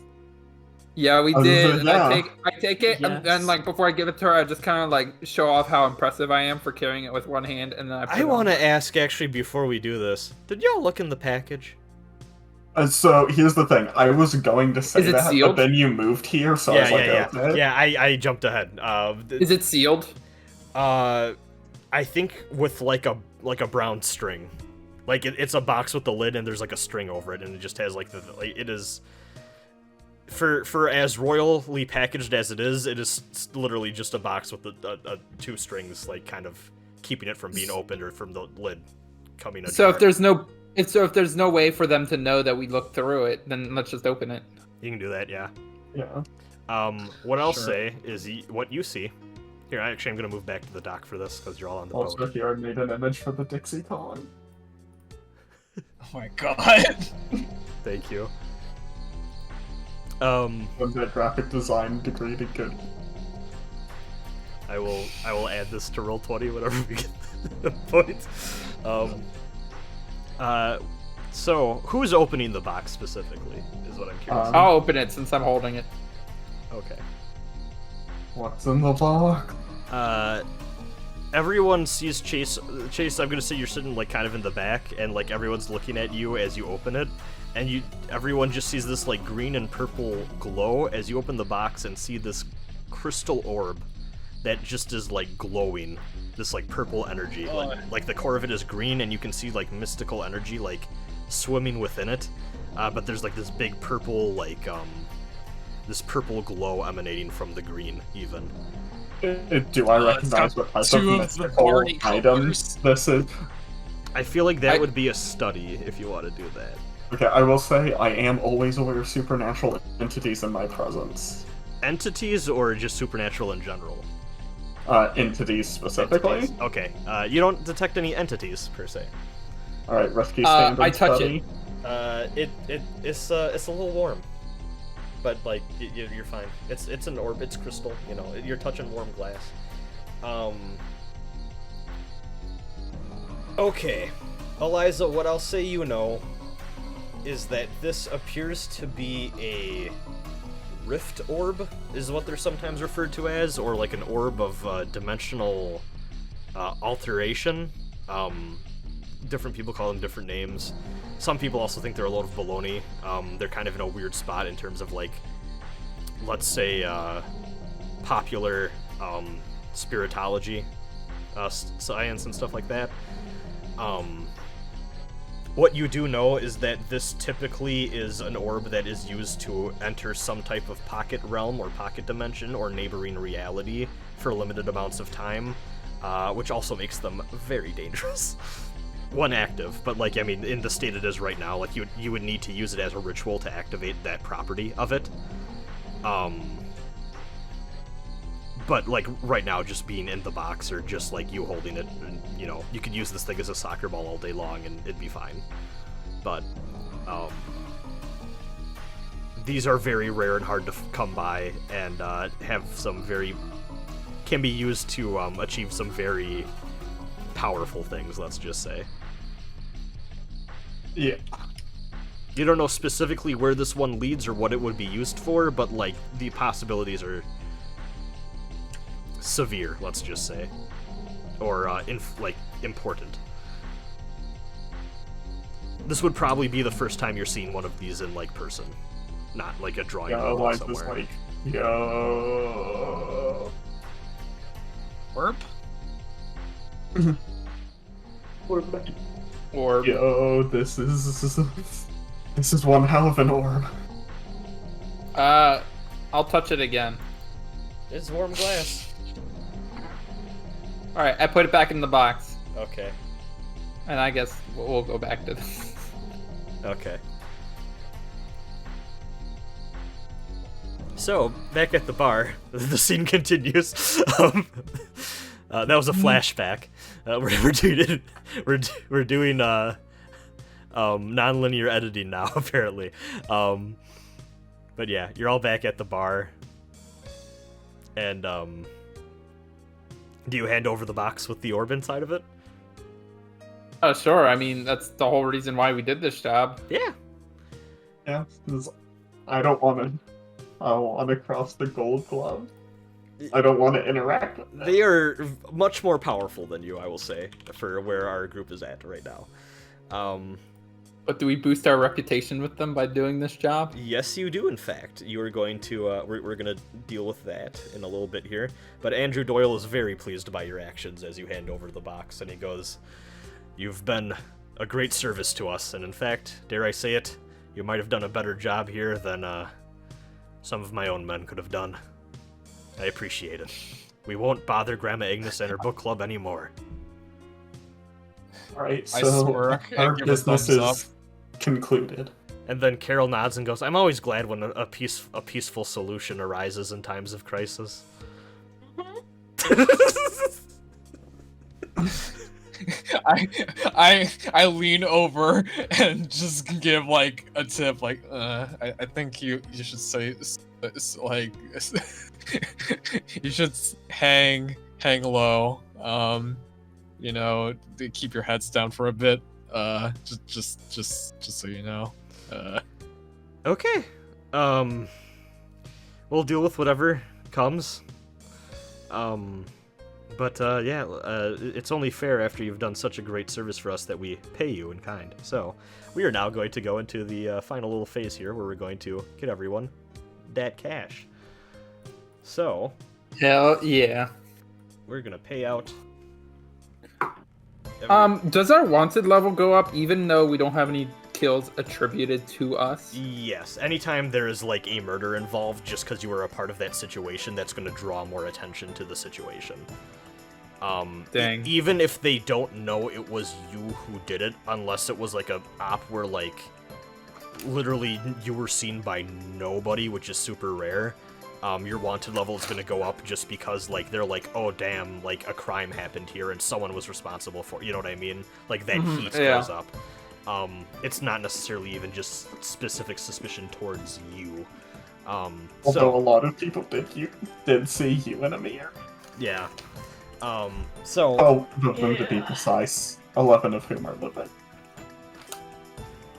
Yeah, we Oh, did. And yeah. I take it, and then Yes. like before I give it to her, I just kind of like show off how impressive I am for carrying it with one hand, and then I want to ask actually before we do this. Did y'all look in the package? So here's the thing. I was going to say Is it that, sealed? but then you moved here, so I was like, okay. Yeah, I jumped ahead. Is it sealed? I think with like a brown string, like it's a box with the lid and there's like a string over it, and it just has like it is. For as royally packaged as it is literally just a box with a two strings, like kind of keeping it from being opened or from the lid coming. So if there's no way for them to know that we looked through it, then let's just open it. you can do that, yeah. Yeah. What I'll Sure. say is what you see. Here, I'm gonna move back to the dock for this because you're all on the Also, boat. here I made an image for the Dixie Kong. Oh my god. Thank you. When that graphic design degree to good. I will add this to Roll20 whenever we get the point. So who's opening the box specifically is what I'm curious. I'll open it since I'm holding it. Okay. What's in the box? Everyone sees Chase. Chase, I'm gonna say you're sitting like kind of in the back, and like everyone's looking at you as you open it, and everyone just sees this like green and purple glow as you open the box and see this crystal orb that just is like glowing, this like purple energy. Oh. Like the core of it is green, and you can see like mystical energy like swimming within it. But there's like this big purple this purple glow emanating from the green even. Do I recognize what type of mystical items this is? I feel like that would be a study if you want to do that. Okay, I will say I am always aware of supernatural entities in my presence. Entities or just supernatural in general? Entities specifically. Entities. Okay, you don't detect any entities per se. Alright, rescue standard I touch study. It's a little warm, but like you're fine. It's an orb. It's crystal. You know, you're touching warm glass. Okay, Eliza. What I'll say you know is that this appears to be a rift orb, is what they're sometimes referred to as, or like an orb of dimensional alteration. Different people call them different names. Some people also think they're a load of baloney. They're kind of in a weird spot in terms of like, let's say, popular spiritology, science and stuff like that. What you do know is that this typically is an orb that is used to enter some type of pocket realm or pocket dimension or neighboring reality for limited amounts of time, which also makes them very dangerous. One active, but like, I mean, in the state it is right now, like you would need to use it as a ritual to activate that property of it. But like right now, just being in the box or just like you holding it, and, you know, you could use this thing as a soccer ball all day long and it'd be fine. But these are very rare and hard to come by, and have some can be used to achieve some very powerful things, let's just say. Yeah. You don't know specifically where this one leads or what it would be used for, but like the possibilities are severe, let's just say, or important. This would probably be the first time you're seeing one of these in like person, not like a drawing room or somewhere. Like, yo. Orb? Orb. Yo, this is one hell of an orb. I'll touch it again. It's warm glass. Alright, I put it back in the box. Okay. And I guess we'll go back to this. Okay. So, back at the bar, the scene continues. That was a flashback. We're doing non-linear editing now, apparently. But yeah, you're all back at the bar, and do you hand over the box with the orb inside of it? Oh, sure. I mean, that's the whole reason why we did this job. Yeah. Yeah, I don't want to cross the gold glove. I don't want to interact with them. They are much more powerful than you, I will say, for where our group is at right now. But do we boost our reputation with them by doing this job? Yes, you do, in fact. You are going to, we're going to deal with that in a little bit here. But Andrew Doyle is very pleased by your actions as you hand over the box, and he goes, "You've been a great service to us, and in fact, dare I say it, you might have done a better job here than some of my own men could have done. I appreciate it. We won't bother Grandma Agnes and her book club anymore." Alright, I so swear, our give a business thumbs up. is concluded. And then Carol nods and goes, "I'm always glad when a peaceful solution arises in times of crisis." I lean over and just give like a tip, like I think you should say like you should hang low, you know, to keep your heads down for a bit, just so you know. Okay. We'll deal with whatever comes. But yeah, it's only fair after you've done such a great service for us that we pay you in kind. So we are now going to go into the final little phase here where we're going to get everyone that cash. So Hell yeah. we're gonna pay out. Does our wanted level go up even though we don't have any kills attributed to us? Yes, anytime there is like a murder involved, just because you were a part of that situation, that's gonna draw more attention to the situation. Dang. Even if they don't know it was you who did it, unless it was like a op where like literally you were seen by nobody, which is super rare. Your wanted level is gonna go up just because like they're like, oh damn, like a crime happened here and someone was responsible for it, you know what I mean? Like that heat goes up. It's not necessarily even just specific suspicion towards you. Although a lot of people did see you in a mirror. Yeah. Oh, to be precise, 11 of whom are living.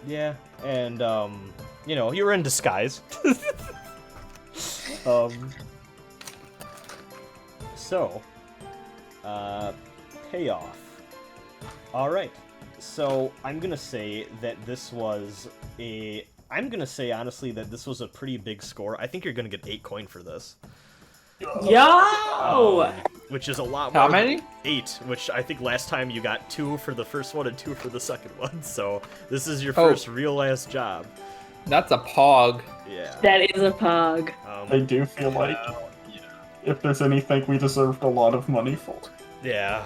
Yeah, and you know, you were in disguise. Payoff. Alright, so I'm gonna say that this was honestly that this was a pretty big score. I think you're gonna get 8 coin for this. Yo! Which is a lot more. How many? 8, which I think last time you got 2 for the first one and 2 for the second one, so this is your first real-ass job. That's a pog. Yeah. That is a pog. I do feel like if there's anything we deserved a lot of money for. Yeah.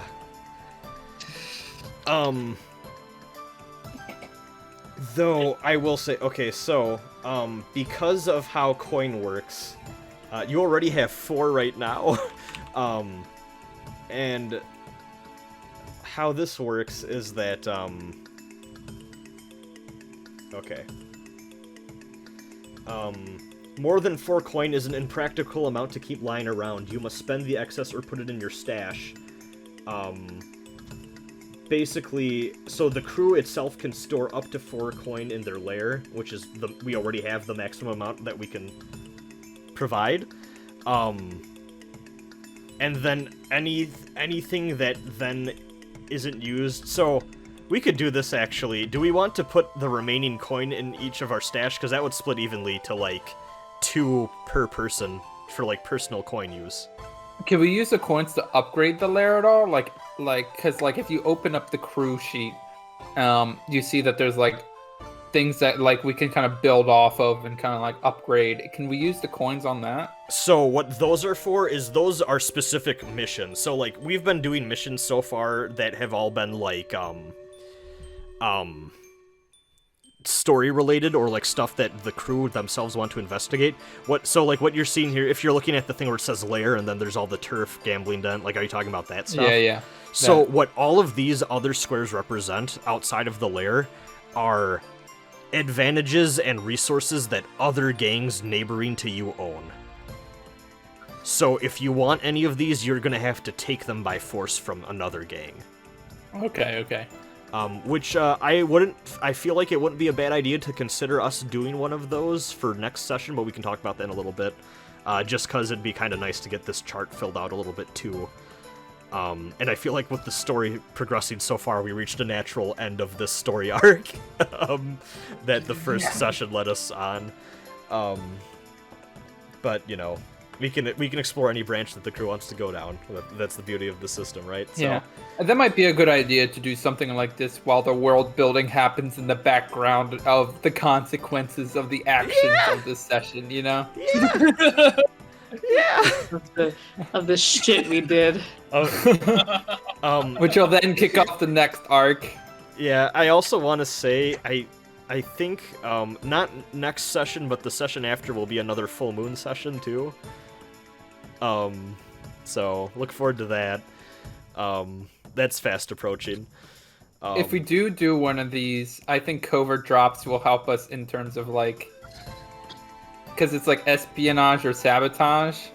Though I will say, okay, so because of how coin works, you already have 4 right now. And how this works is that okay. More than 4 coin is an impractical amount to keep lying around. You must spend the excess or put it in your stash. Basically, so the crew itself can store up to 4 coin in their lair, which is we already have the maximum amount that we can provide. And then anything that then isn't used. So we could do this actually. Do we want to put the remaining coin in each of our stash? Because that would split evenly to like 2 per person for like personal coin use. Can we use the coins to upgrade the lair at all? Because if you open up the crew sheet, you see that there's like things that like we can kind of build off of and kind of like upgrade. Can we use the coins on that? So what those are for is those are specific missions. So like we've been doing missions so far that have all been like story related or like stuff that the crew themselves want to investigate. What you're seeing here, if you're looking at the thing where it says lair and then there's all the turf, gambling den, like are you talking about that stuff? Yeah. So what all of these other squares represent outside of the lair are advantages and resources that other gangs neighboring to you own. So if you want any of these, you're gonna have to take them by force from another gang. Okay. Which I feel like it wouldn't be a bad idea to consider us doing one of those for next session, but we can talk about that in a little bit. Just because it'd be kind of nice to get this chart filled out a little bit too. And I feel like with the story progressing so far, we reached a natural end of this story arc that the first session led us on. But you know, we can explore any branch that the crew wants to go down. That's the beauty of the system, right? So, yeah, that might be a good idea to do something like this while the world building happens in the background of the consequences of the actions of this session. You know? Yeah. Of the shit we did. Which will then kick off the next arc. Yeah, I also want to say I think not next session, but the session after will be another full moon session too. So look forward to that. That's fast approaching. If we do one of these, I think covert drops will help us in terms of like, because it's like espionage or sabotage,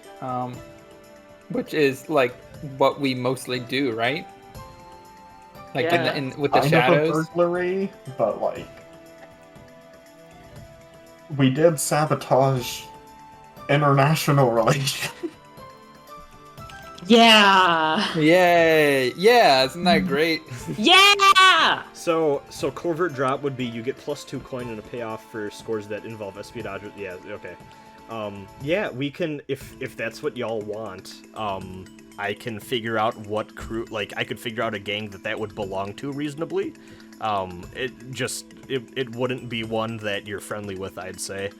which is like what we mostly do, right? Like with the shadows. Kind of a burglary, but like we did sabotage international relations. Yeah. Yay! Yeah, isn't that great? Yeah. So covert drop would be you get +2 coin and a payoff for scores that involve espionage. Yeah, okay. Yeah, we can if that's what y'all want. I can figure out what crew, like, I could figure out a gang that would belong to reasonably. It wouldn't be one that you're friendly with, I'd say.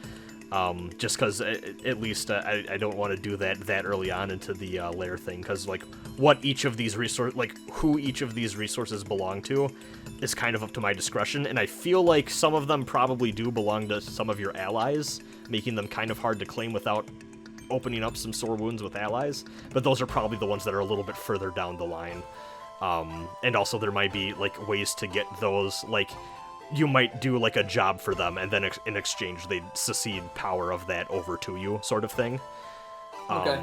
Just because, at least, I don't want to do that early on into the lair thing, because, like, what each of these who each of these resources belong to is kind of up to my discretion, and I feel like some of them probably do belong to some of your allies, making them kind of hard to claim without opening up some sore wounds with allies, but those are probably the ones that are a little bit further down the line. And also there might be, like, ways to get those, like, you might do, like, a job for them, and then in exchange they'd secede power of that over to you, sort of thing. Okay.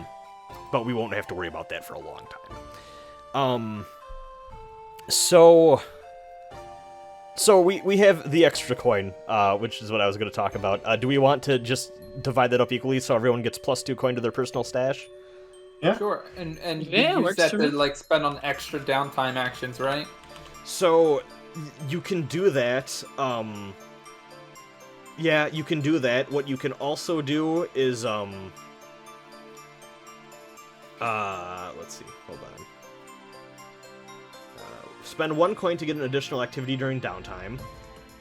But we won't have to worry about that for a long time. So we have the extra coin, which is what I was going to talk about. Do we want to just divide that up equally so everyone gets +2 coin to their personal stash? Yeah. Sure, and Yeah, you use works that for to me. like spend on extra downtime actions, right? So you can do that. Yeah, you can do that. What you can also do is let's see. Hold on. Spend 1 coin to get an additional activity during downtime.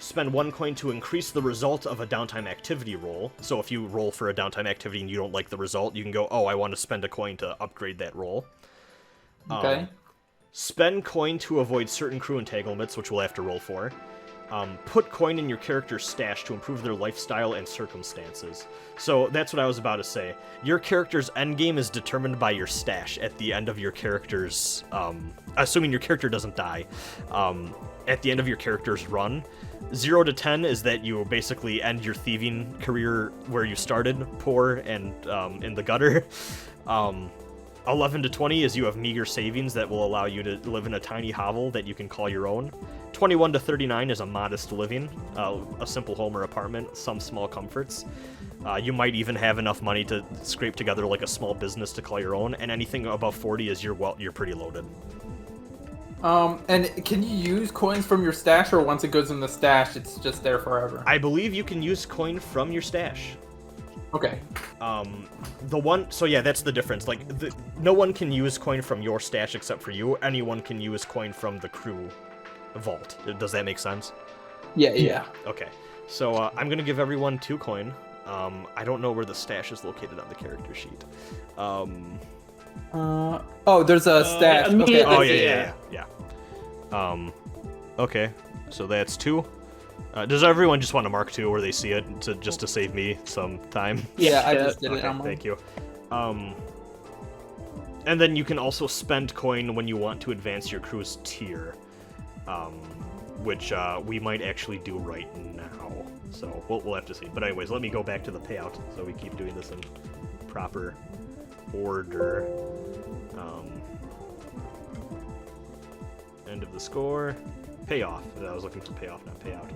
Spend 1 coin to increase the result of a downtime activity roll. So if you roll for a downtime activity and you don't like the result, you can go, oh, I want to spend a coin to upgrade that roll. Okay. Spend coin to avoid certain crew entanglements, which we'll have to roll for. Put coin in your character's stash to improve their lifestyle and circumstances. So that's what I was about to say. Your character's endgame is determined by your stash at the end of your character's... assuming your character doesn't die. At the end of your character's run. 0 to 10 is that you basically end your thieving career where you started, poor and in the gutter. 11 to 20 is you have meager savings that will allow you to live in a tiny hovel that you can call your own. 21 to 39 is a modest living, a simple home or apartment, some small comforts. You might even have enough money to scrape together like a small business to call your own, and anything above 40 is you're pretty loaded. And can you use coins from your stash, or once it goes in the stash, it's just there forever? I believe you can use coin from your stash. Okay. So yeah, that's the difference. Like, no one can use coin from your stash except for you. Anyone can use coin from the crew vault. Does that make sense? Yeah. Okay. So I'm gonna give everyone 2 coin. I don't know where the stash is located on the character sheet. Oh, there's a stash. Okay. Oh yeah. Okay. So that's 2. Does everyone just want to mark 2 where they see it just to save me some time? Yeah, I just did it. Okay, thank you. And then you can also spend coin when you want to advance your crew's tier, which we might actually do right now. So we'll have to see. But anyways, let me go back to the payout so we keep doing this in proper order. End of the score. Payoff. I was looking for payoff, not payout.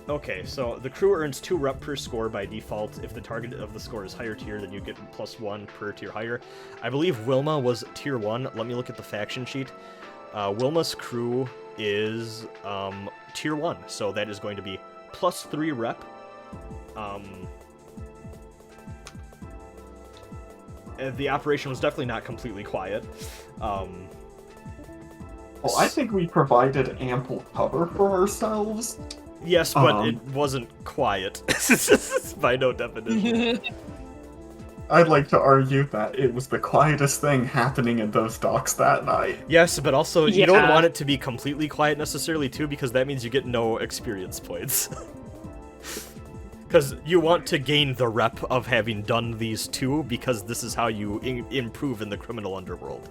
Okay, so the crew earns 2 rep per score by default. If the target of the score is higher tier, then you get +1 per tier higher. I believe Wilma was tier 1. Let me look at the faction sheet. Wilma's crew is tier 1, so that is going to be +3 rep. The operation was definitely not completely quiet. Well, I think we provided ample cover for ourselves. Yes, but it wasn't quiet, by no definition. I'd like to argue that it was the quietest thing happening in those docks that night. Yes, but also you don't Yeah. want it to be completely quiet necessarily, too, because that means you get no experience points. Because you want to gain the rep of having done these 2, because this is how you improve in the criminal underworld.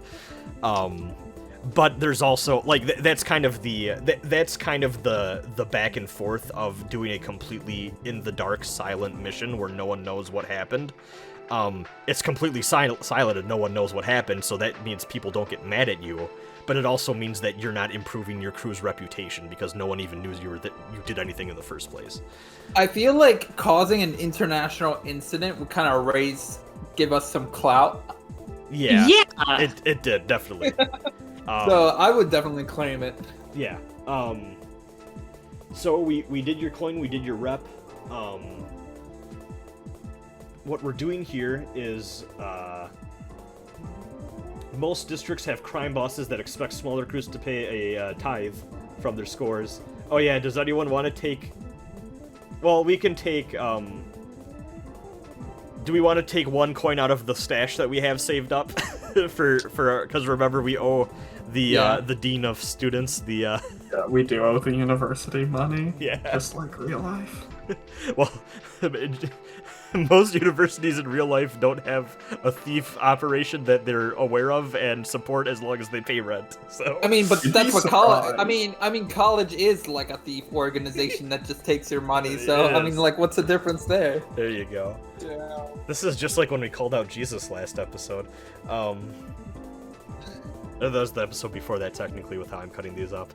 But there's also, like, that's kind of the back and forth of doing a completely in the dark, silent mission where no one knows what happened. It's completely silent and no one knows what happened, so that means people don't get mad at you. But it also means that you're not improving your crew's reputation because no one even knew you did anything in the first place. I feel like causing an international incident would kind of give us some clout. Yeah. Yeah. It did, definitely. So I would definitely claim it. Yeah. So we did your coin, we did your rep. What we're doing here is Most districts have crime bosses that expect smaller crews to pay a tithe from their scores. Oh yeah, does anyone want to take... Well, we can take, Do we want to take 1 coin out of the stash that we have saved up? Because remember, we owe the dean of students the... Yeah, we do owe the university money. Yeah. Just like real life. Well, most universities in real life don't have a thief operation that they're aware of and support as long as they pay rent. So I mean, but You'd that's be what college. surprised. I mean, college is like a thief organization that just takes your money. So It I mean, is. like, what's the difference there? there you go. Yeah. This is just like when we called out Jesus last episode. That was the episode before that, technically, with how I'm cutting these up.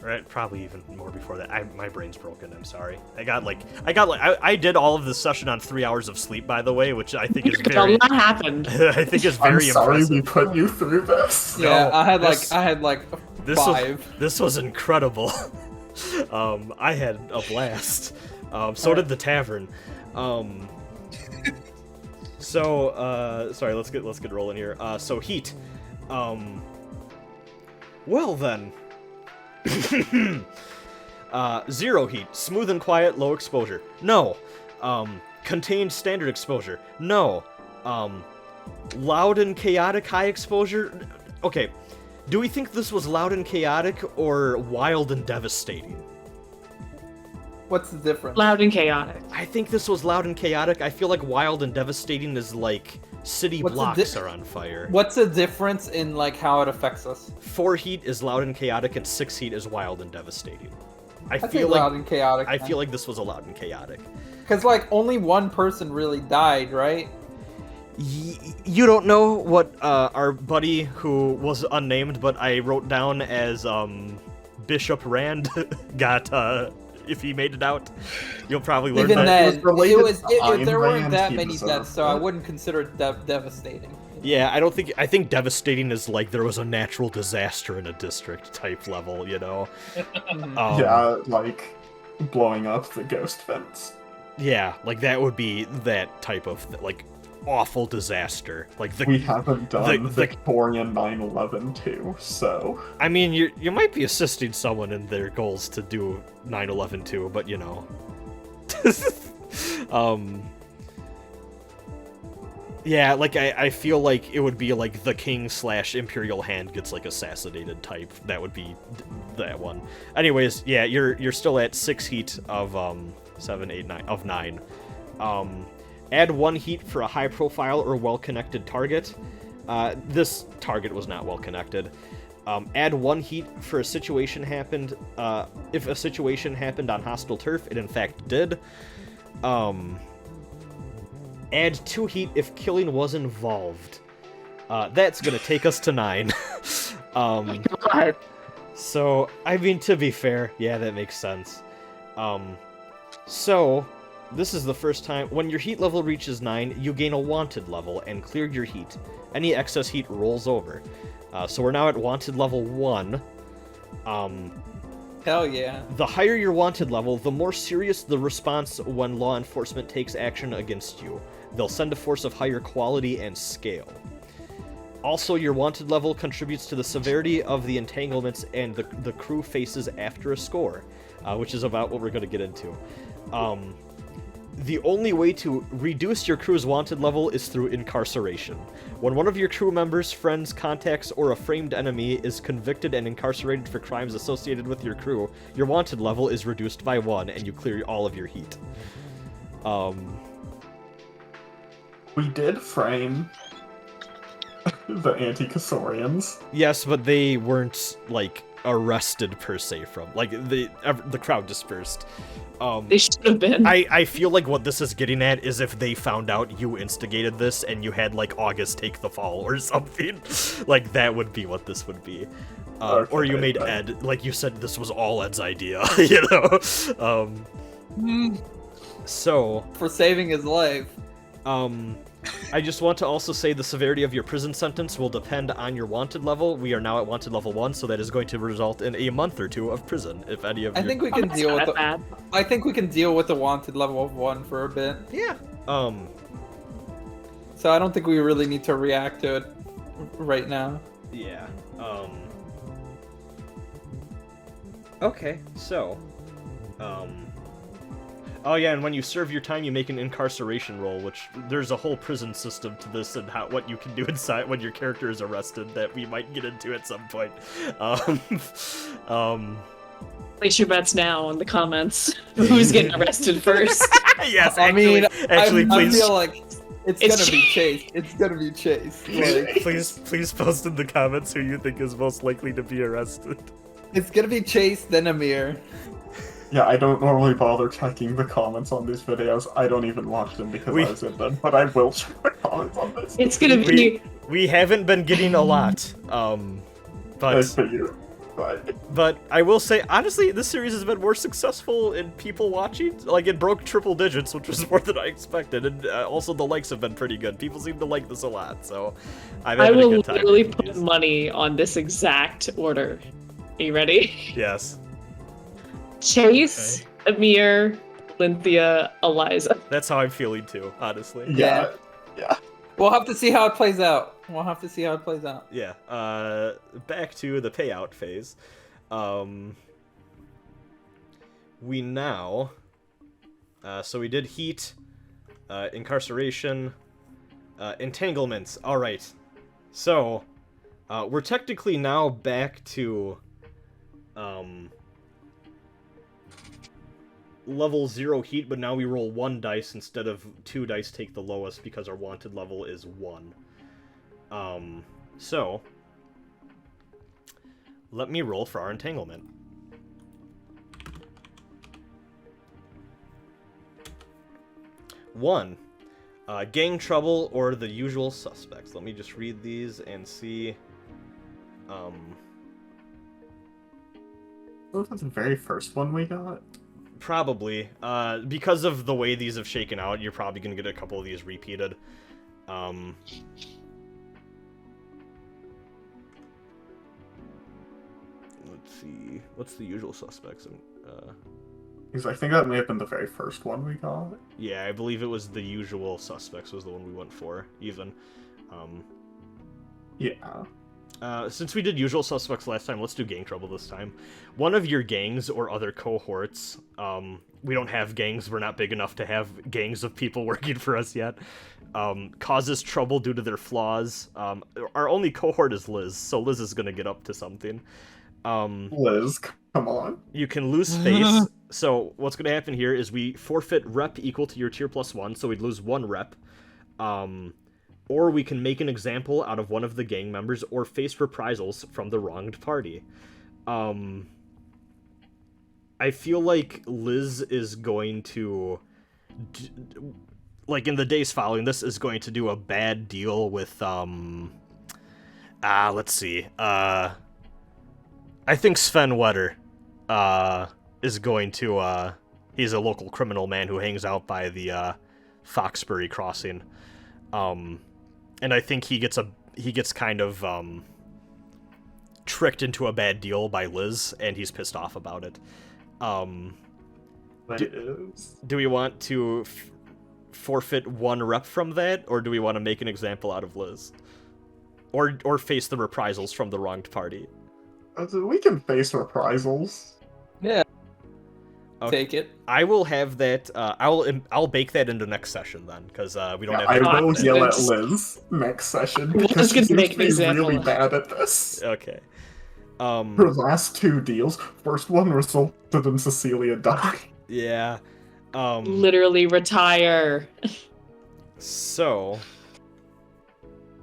Right, probably even more before that. My brain's broken. I'm sorry. I did all of this session on 3 hours of sleep, by the way, which I think is very. A lot happened. I think is I'm very sorry impressive. we put you through this. No, Yeah, I this- had like This 5. this was incredible. I had a blast. So did the tavern. Sorry, let's get rolling here. So heat. Well then. 0 heat, smooth and quiet, low exposure. No. Contained standard exposure. No. Loud and chaotic, high exposure. Okay. Do we think this was loud and chaotic or wild and devastating? What's the difference? Loud and chaotic. I think this was loud and chaotic. I feel like wild and devastating is like city What's the blocks are on fire. What's the difference in like how it affects us? 4 heat is loud and chaotic, and 6 heat is wild and devastating. I I think feel loud like and chaotic. I feel like this was a loud and chaotic. because like only one person really died, right? You don't know what our buddy who was unnamed, but I wrote down as Bishop Rand got. If he made it out, you'll probably learn Even that. then, was related to there Ayn weren't Rand, that he many deserved deaths, so I it. wouldn't consider it devastating. Yeah, I think devastating is like there was a natural disaster in a district type level, you know? Yeah, like blowing up the ghost fence. Yeah, like that would be that type of like awful disaster. Like We haven't done the- Victorian 9/11 too, so I mean, you might be assisting someone in their goals to do 9/11 too, but you know. Yeah, like I feel like it would be like the king / imperial hand gets like assassinated type. That would be that one. Anyways, yeah, you're still at 6 heat of 7, 8, 9 of 9. Add 1 heat for a high profile or well connected target. This target was not well connected. Add 1 heat for a situation happened. If a situation happened on hostile turf, it in fact did. Add 2 heat if killing was involved. That's gonna take us to 9. God. So, I mean, to be fair, yeah, that makes sense. So, this is the first time, when your heat level reaches 9, you gain a wanted level and clear your heat. Any excess heat rolls over. So we're now at wanted level 1. Hell yeah. The higher your wanted level, the more serious the response when law enforcement takes action against you. They'll send a force of higher quality and scale. Also, your wanted level contributes to the severity of the entanglements and the crew faces after a score, which is about what we're going to get into. The only way to reduce your crew's wanted level is through incarceration. When one of your crew members, friends, contacts, or a framed enemy is convicted and incarcerated for crimes associated with your crew, your wanted level is reduced by 1 and you clear all of your heat. we did frame the anti-Cassorians. Yes, but they weren't, like, arrested per se from, like, the crowd dispersed. They should have been. I feel like what this is getting at is if they found out you instigated this and you had, like, August take the fall or something. Like, that would be what this would be. Or you made Ed, like you said, this was all Ed's idea, you know? So, For saving his life. I just want to also say the severity of your prison sentence will depend on your wanted level. We are now at wanted level 1, so that is going to result in a month or 2 of prison, if any of you... I think we Oh, can that's deal not with that bad. I think we can deal with the wanted level of 1 for a bit. Yeah. so I don't think we really need to react to it right now. Yeah. Okay, so, oh yeah, and when you serve your time, you make an incarceration roll, which there's a whole prison system to this and what you can do inside when your character is arrested that we might get into at some point. Place your bets now in the comments. Who's getting arrested first? Yes, I mean, actually, I please. feel like it's gonna be Chase. It's gonna be Chase. Like, Please post in the comments who you think is most likely to be arrested. it's gonna be Chase, then Amir. Yeah, I don't normally bother checking the comments on these videos. I don't even watch them because I was in them, but I will check the comments on this. It's gonna be. We haven't been getting a lot, Nice but for you. but I will say honestly, this series has been more successful in people watching. Like it broke triple digits, which was more than I expected, and also the likes have been pretty good. People seem to like this a lot, so I'm having I a will good time. literally with put these. money on this exact order. Are you ready? Yes, Chase, Amir, Lynthia, Eliza. that's how I'm feeling too, honestly. Yeah. We'll have to see how it plays out. Yeah. Back to the payout phase. We now. So we did heat, incarceration, entanglements. All right. So, we're technically now back to, level 0 heat, but now we roll 1 dice instead of 2 dice take the lowest because our wanted level is 1. So, let me roll for our entanglement. One, gang trouble or the usual suspects. Let me just read these and see. What was the very first one we got? Probably. Because of the way these have shaken out, you're probably going to get a couple of these repeated. Let's see. What's the usual suspects? Because I think that may have been the very first one we got. Yeah, I believe it was the usual suspects was the one we went for, even. Yeah. Since we did usual suspects last time, let's do gang trouble this time. One of your gangs or other cohorts, we don't have gangs, we're not big enough to have gangs of people working for us yet, causes trouble due to their flaws. Our only cohort is Liz, so Liz is gonna get up to something. Liz, come on. You can lose face. So what's going to happen here is we forfeit rep equal to your tier +1, so we'd lose 1 rep. Or we can make an example out of one of the gang members or face reprisals from the wronged party. I feel like Liz is going to, like in the days following this, is going to do a bad deal with, let's see. I think Sven Wetter, is going to, he's a local criminal man who hangs out by the, Foxbury Crossing. And I think he gets kind of, tricked into a bad deal by Liz, and he's pissed off about it. Do we want to forfeit 1 rep from that, or do we want to make an example out of Liz? Or face the reprisals from the wronged party? We can face reprisals. Yeah. Okay. Take it. I will have that. I'll bake that into next session then, because we don't have. I time will for that. yell at Liz next session We're because just gonna she's make an example really of- bad at this. Okay. Her last 2 deals, first one resulted in Cecilia dying. Yeah. Literally retire. So.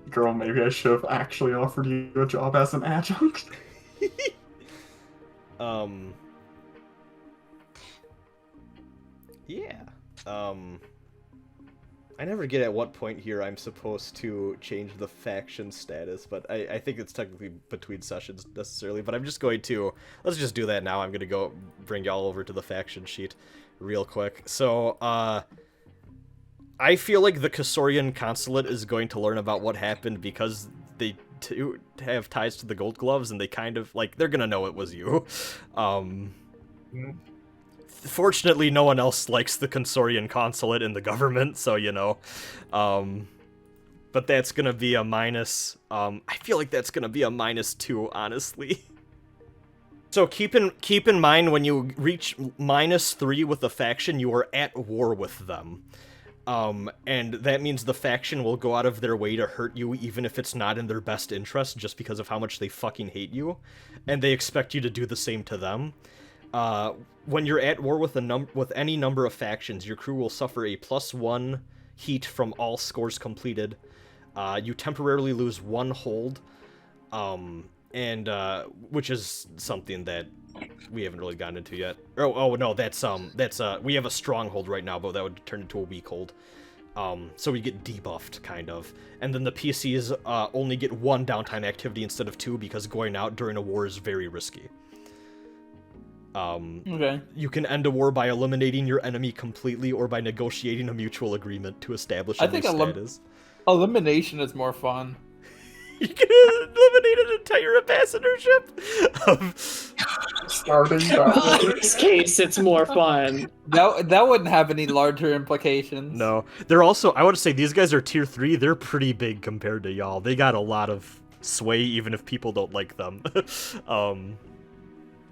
Girl, maybe I should have actually offered you a job as an adjunct. Yeah. I never get at what point here I'm supposed to change the faction status, but I think it's technically between sessions necessarily, but I'm just going to, let's just do that now. I'm going to go bring y'all over to the faction sheet real quick. So, I feel like the Kasorian Consulate is going to learn about what happened because they have ties to the Gold Gloves, and they kind of, like, they're going to know it was you. Fortunately, no one else likes the Consorian Consulate in the government, so, you know. But that's gonna be a minus. I feel like that's gonna be a -2, honestly. So keep in mind when you reach -3 with a faction, you are at war with them. And that means the faction will go out of their way to hurt you even if it's not in their best interest just because of how much they fucking hate you. And they expect you to do the same to them. When you're at war with any number of factions, your crew will suffer a +1 heat from all scores completed. You temporarily lose 1 hold. And which is something that we haven't really gotten into yet. Oh no, that's we have a strong hold right now, but that would turn into a weak hold. So we get debuffed, kind of. And then the PCs only get 1 downtime activity instead of 2 because going out during a war is very risky. Okay. You can end a war by eliminating your enemy completely or by negotiating a mutual agreement to establish a new status. Elimination is more fun. You can eliminate an entire ambassador ship. Starting In this case, it's more fun. That wouldn't have any larger implications. No, they're also. I would say these guys are tier 3. They're pretty big compared to y'all. They got a lot of sway, even if people don't like them.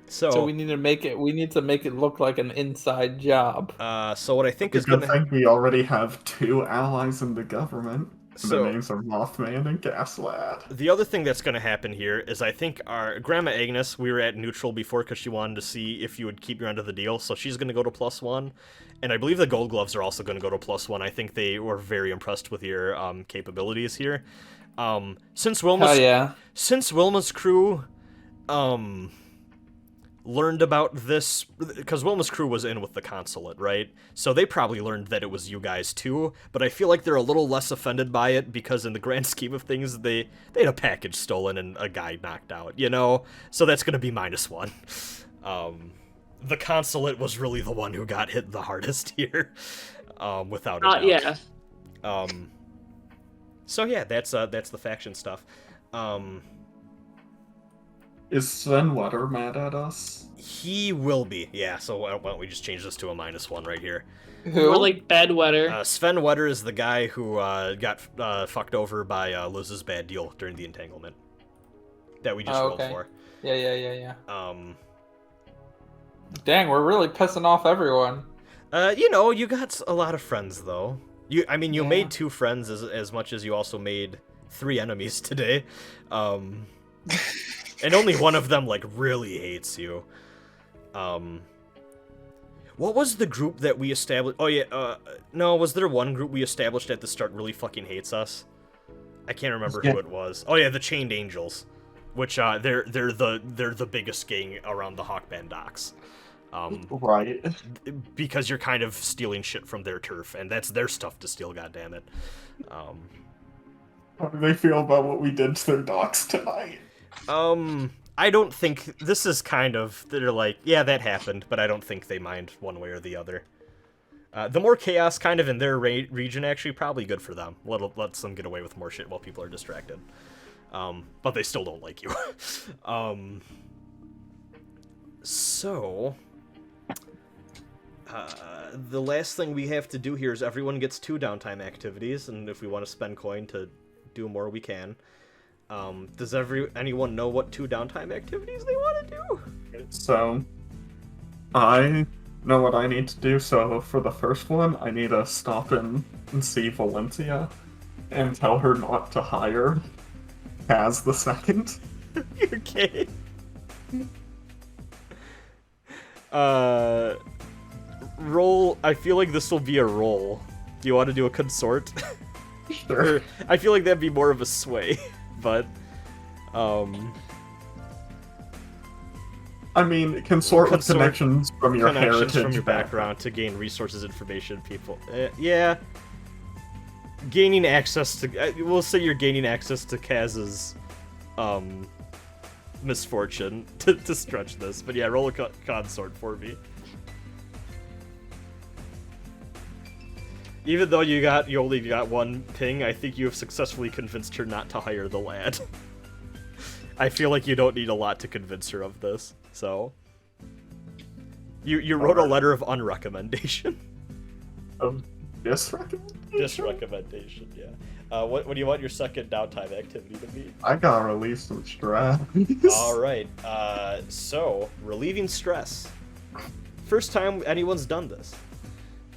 So we need to make it look like an inside job. So what I think It's is a good gonna. thing we already have 2 allies in the government. So- The names are Mothman and Gaslad. The other thing that's going to happen here is I think our Grandma Agnes, we were at neutral before because she wanted to see if you would keep your end of the deal, so she's going to go to +1. And I believe the Gold Gloves are also going to go to +1. I think they were very impressed with your capabilities here. Since Wilma's crew learned about this, because Wilma's crew was in with the consulate, right? So they probably learned that it was you guys too, but I feel like they're a little less offended by it because in the grand scheme of things, they had a package stolen and a guy knocked out, you know? So that's going to be -1. The consulate was really the one who got hit the hardest here, without a doubt. Yeah. So yeah, that's the faction stuff. Is Sven Wetter mad at us? He will be, yeah, so why don't we just change this to a -1 right here. Who? Or like bedwetter. Sven Wetter is the guy who got fucked over by Liz's bad deal during the entanglement that we just rolled for. Yeah. Dang, we're really pissing off everyone. You got a lot of friends, though. You Yeah. made 2 friends as much as you also made 3 enemies today. And only one of them, like, really hates you. What was the group that we established? Oh, yeah, no, was there one group we established at the start really fucking hates us? I can't remember who it was. Oh, yeah, the Chained Angels. Which, they're the biggest gang around the Hawkband docks. Right. Because you're kind of stealing shit from their turf, and that's their stuff to steal, goddammit. How do they feel about what we did to their docks tonight? I don't think this is kind of, they're like, yeah, that happened, but I don't think they mind one way or the other. The more chaos kind of in their region, actually, probably good for them. Lets them get away with more shit while people are distracted. But they still don't like you. So, the last thing we have to do here is everyone gets 2 downtime activities, and if we want to spend coin to do more, we can. Does anyone know what 2 downtime activities they want to do? So, I know what I need to do. So, for the first one, I need to stop in and see Valencia and tell her not to hire Kaz the second. Okay. Roll. I feel like this will be a roll. Do you want to do a consort? Sure. I feel like that'd be more of a sway, but I mean, consort with connections from your connections heritage from your background to gain resources, information, people. Yeah. Gaining access to. We'll say you're gaining access to Kaz's misfortune to stretch this, but yeah, roll a consort for me. Even though you only got 1 ping, I think you have successfully convinced her not to hire the lad. I feel like you don't need a lot to convince her of this, so you wrote a letter of unrecommendation. This recommendation? This recommendation, yeah. What do you want your second downtime activity to be? I gotta relieve some stress. All right. So relieving stress. First time anyone's done this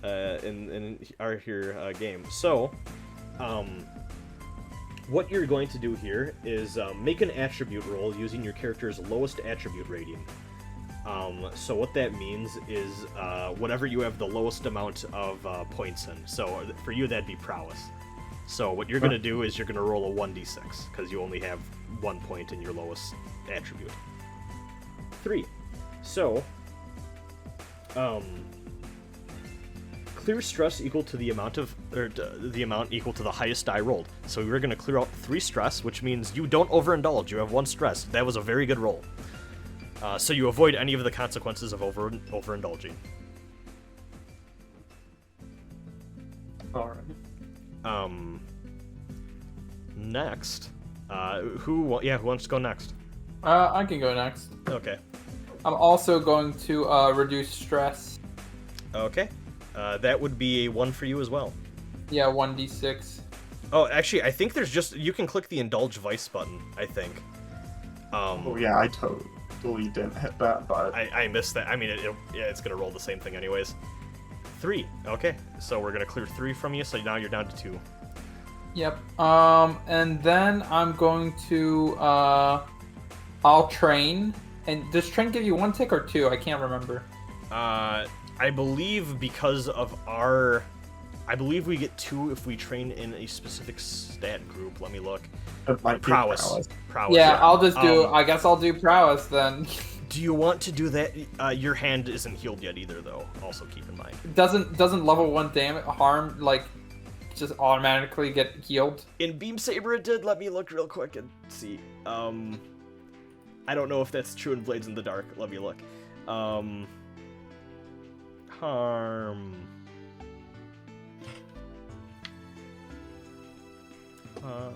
in our game. So, what you're going to do here is make an attribute roll using your character's lowest attribute rating. So what that means is whatever you have the lowest amount of points in. So for you, that'd be prowess. So what you're going to do is you're going to roll a 1d6, because you only have 1 point in your lowest attribute. 3. So, clear stress equal to the amount of, the amount equal to the highest die rolled. So we're going to clear out 3 stress, which means you don't overindulge. You have 1 stress. That was a very good roll. So you avoid any of the consequences of overindulging. Alright. Next, who wants to go next? I can go next. Okay. I'm also going to reduce stress. Okay. That would be a 1 for you as well. Yeah, 1d6. Oh, actually, I think there's just, you can click the Indulge Vice button, I think. Oh yeah, I totally didn't hit that, but... I missed that. I mean, it's gonna roll the same thing anyways. 3. Okay. So we're gonna clear 3 from you, so now you're down to 2. Yep. And then I'm going to, I'll train. And does train give you 1 tick or 2? I can't remember. I believe because of our... I believe we get 2 if we train in a specific stat group. Let me look. It might be Prowess. Yeah, I'll just do, I guess I'll do prowess then. Do you want to do that? Your hand isn't healed yet either, though. Also keep in mind. Doesn't level 1 damage harm, like, just automatically get healed? In Beam Saber it did. Let me look real quick and see. I don't know if that's true in Blades in the Dark. Let me look. Harm. Ah,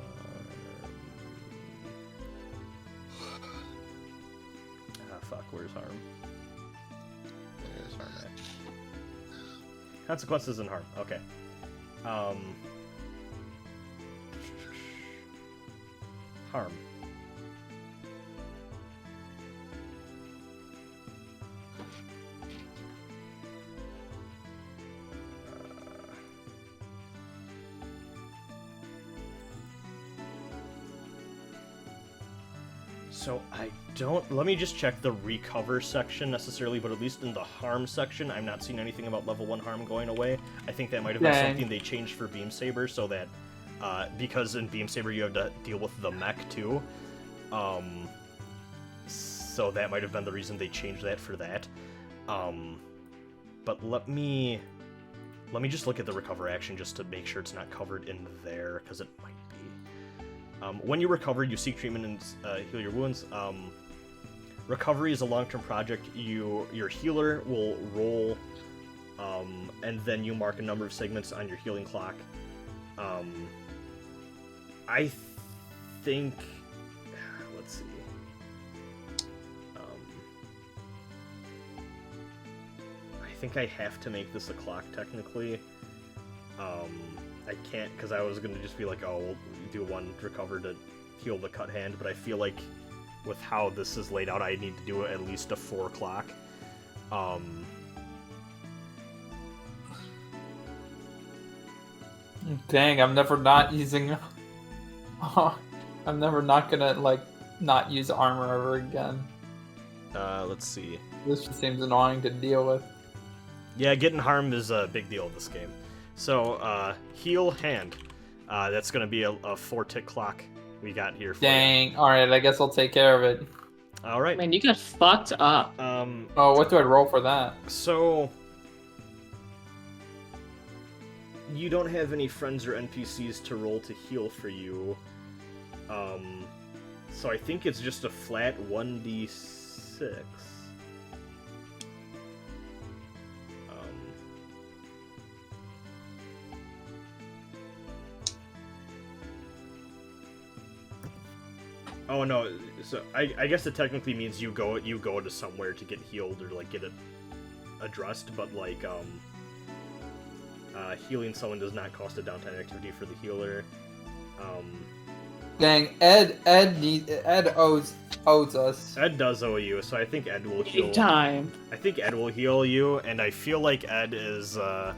fuck, where's harm? Where's harm at? Consequences and harm, okay. Harm. So I don't, let me just check the recover section necessarily, but at least in the harm section, I'm not seeing anything about level 1 harm going away. I think that might have been something they changed for Beam Saber, so that, because in Beam Saber you have to deal with the mech too, so that might have been the reason they changed that for that. But let me just look at the recover action just to make sure it's not covered in there, because it might be. When you recover, you seek treatment and heal your wounds. Recovery is a long-term project. Your healer will roll, and then you mark a number of segments on your healing clock. I think... Let's see. I think I have to make this a clock, technically. I can't, because I was going to just be like, oh, we'll do 1 recover to heal the cut hand, but I feel like with how this is laid out, I need to do at least a 4 o'clock. Dang, I'm never not using... I'm never not gonna, like, not use armor ever again. Let's see. This just seems annoying to deal with. Yeah, getting harmed is a big deal in this game. So, heal hand. That's gonna be a 4 tick clock we got here for Dang, alright, I guess I'll take care of it. Alright. Man, you got fucked up. Oh, what do I roll for that? So... You don't have any friends or NPCs to roll to heal for you. So I think it's just a flat 1d6. Oh no, so I guess it technically means you go to somewhere to get healed or like get it addressed, but like Healing someone does not cost a downtime activity for the healer. Dang, Ed owes us. Ed does owe you, so I think Ed will heal. Big time. I think Ed will heal you, and I feel like Ed is, I'm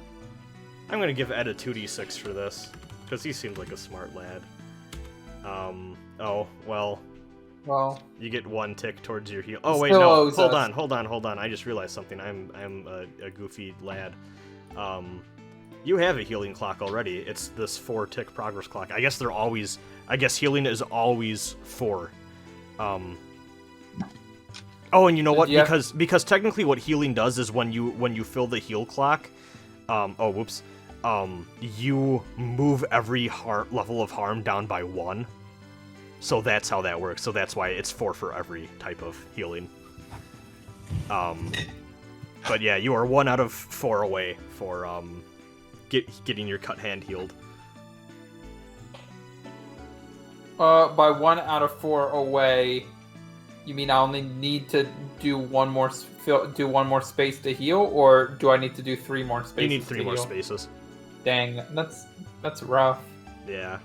gonna give Ed a 2d6 for this, because he seems like a smart lad. Oh, well, you get 1 tick towards your heal. Oh, wait, Still no, owes hold us. on, I just realized something. I'm a goofy lad. You have a healing clock already. It's this 4-tick progress clock. I guess healing is always 4. Oh, and you know what? Yeah. Because technically what healing does is when you fill the heal clock, you move every level of harm down by 1. So that's how that works. So that's why it's 4 for every type of healing. But yeah, you are 1 out of 4 away for getting your cut hand healed. By 1 out of 4 away, you mean I only need to do one more space to heal, or do I need to do 3 more spaces? You need 3 to more heal? spaces. Dang, that's rough. Yeah.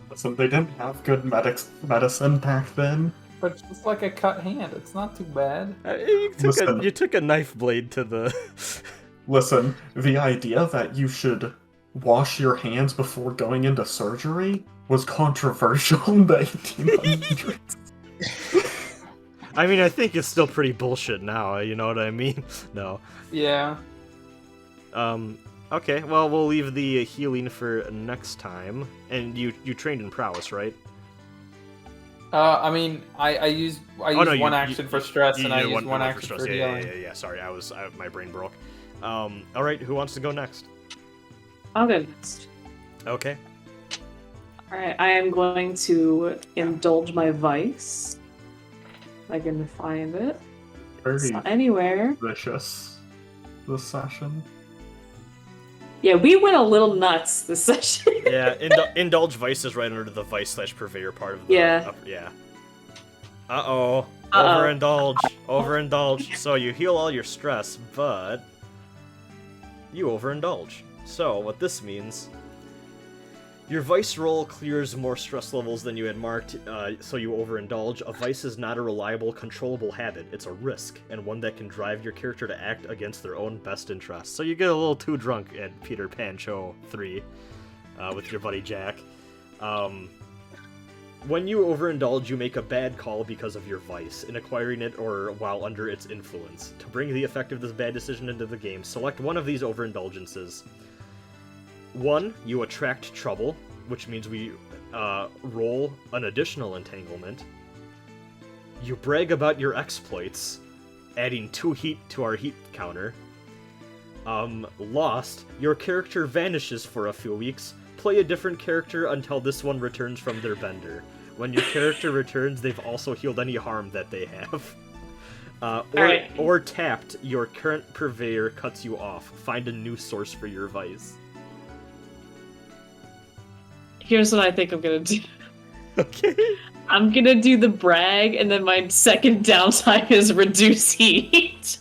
Listen, they didn't have good medicine back then. But it's just like a cut hand. It's not too bad. You took a knife blade to the. Listen, the idea that you should wash your hands before going into surgery was controversial in the 1800s. I mean, I think it's still pretty bullshit now. You know what I mean? No. Yeah. Okay. Well, we'll leave the healing for next time. And you trained in prowess, right? I mean, I used one action for stress, and I used one action for healing. Yeah. Sorry, my brain broke. All right. Who wants to go next? I'll go next. Okay. Alright, I am going to indulge my vice. If I can find it. Very It's not anywhere. vicious this session. Yeah, we went a little nuts this session. Yeah, indulge vice is right under the vice/purveyor part of the. Yeah. Yeah. Uh-oh. Overindulge. So you heal all your stress, but you overindulge. So what this means, your vice roll clears more stress levels than you had marked, so you overindulge. A vice is not a reliable, controllable habit. It's a risk, and one that can drive your character to act against their own best interests. So you get a little too drunk at Peter Pan Show 3 with your buddy Jack. When you overindulge, you make a bad call because of your vice, in acquiring it or while under its influence. To bring the effect of this bad decision into the game, select one of these overindulgences. 1, you attract trouble, which means we roll an additional entanglement. You brag about your exploits, adding 2 heat to our heat counter. Lost, your character vanishes for a few weeks. Play a different character until this one returns from their bender. When your character returns, they've also healed any harm that they have. Or tapped, your current purveyor cuts you off. Find a new source for your vice. Here's what I think I'm gonna do. Okay. I'm gonna do the brag, and then my second downtime is reduce heat.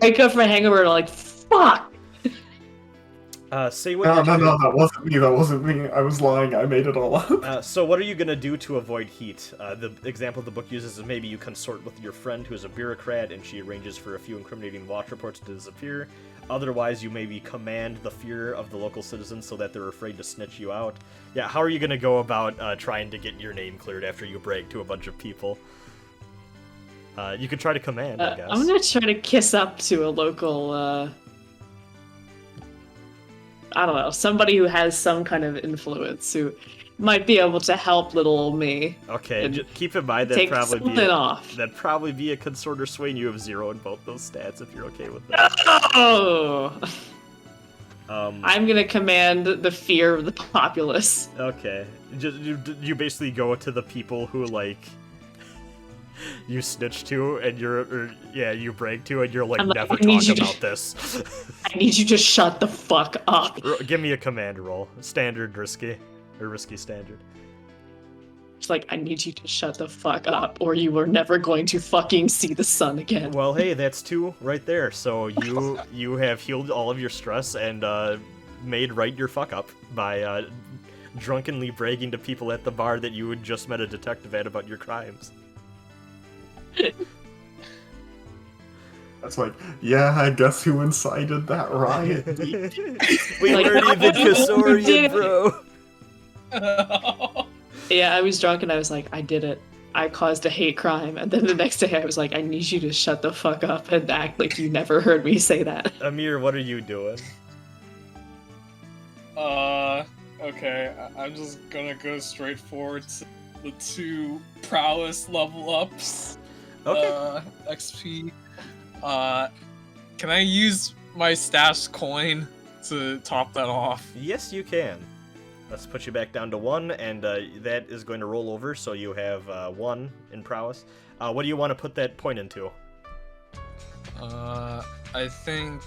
Wake up from a hangover and I'm like, fuck! Say what No, you're no, doing. that wasn't me. I was lying. I made it all up. So what are you gonna do to avoid heat? The example the book uses is maybe you consort with your friend who's a bureaucrat and she arranges for a few incriminating watch reports to disappear. Otherwise, you maybe command the fear of the local citizens so that they're afraid to snitch you out. Yeah, how are you gonna go about trying to get your name cleared after you brag to a bunch of people? You could try to command, I guess. I'm gonna try to kiss up to a local, I don't know, somebody who has some kind of influence, who might be able to help little old me. Okay, and just keep in mind take something off. that'd probably be a consort or sway, and you have 0 in both those stats if you're okay with that. Oh! I'm gonna command the fear of the populace. Okay, just you basically go to the people who like you snitch to, and you brag to, and you're like, I'm like, never I need talk you about to- this. I need you to shut the fuck up. Give me a command roll, standard risky, or risky standard. like, I need you to shut the fuck up, or you are never going to fucking see the sun again. Well, hey, that's 2 right there. So you have healed all of your stress and made right your fuck up by drunkenly bragging to people at the bar that you had just met a detective at about your crimes. That's like, yeah, I guess who incited that riot? We Like, already the Kasorian, bro. Yeah, I was drunk and I was like, I did it. I caused a hate crime. And then the next day I was like, I need you to shut the fuck up and act like you never heard me say that. Amir, what are you doing? Okay, I'm just gonna go straight forward to the 2 prowess level ups. Okay. XP. Can I use my stashed coin to top that off? Yes, you can. Let's put you back down to 1, and that is going to roll over, so you have 1 in prowess. What do you want to put that point into? I think,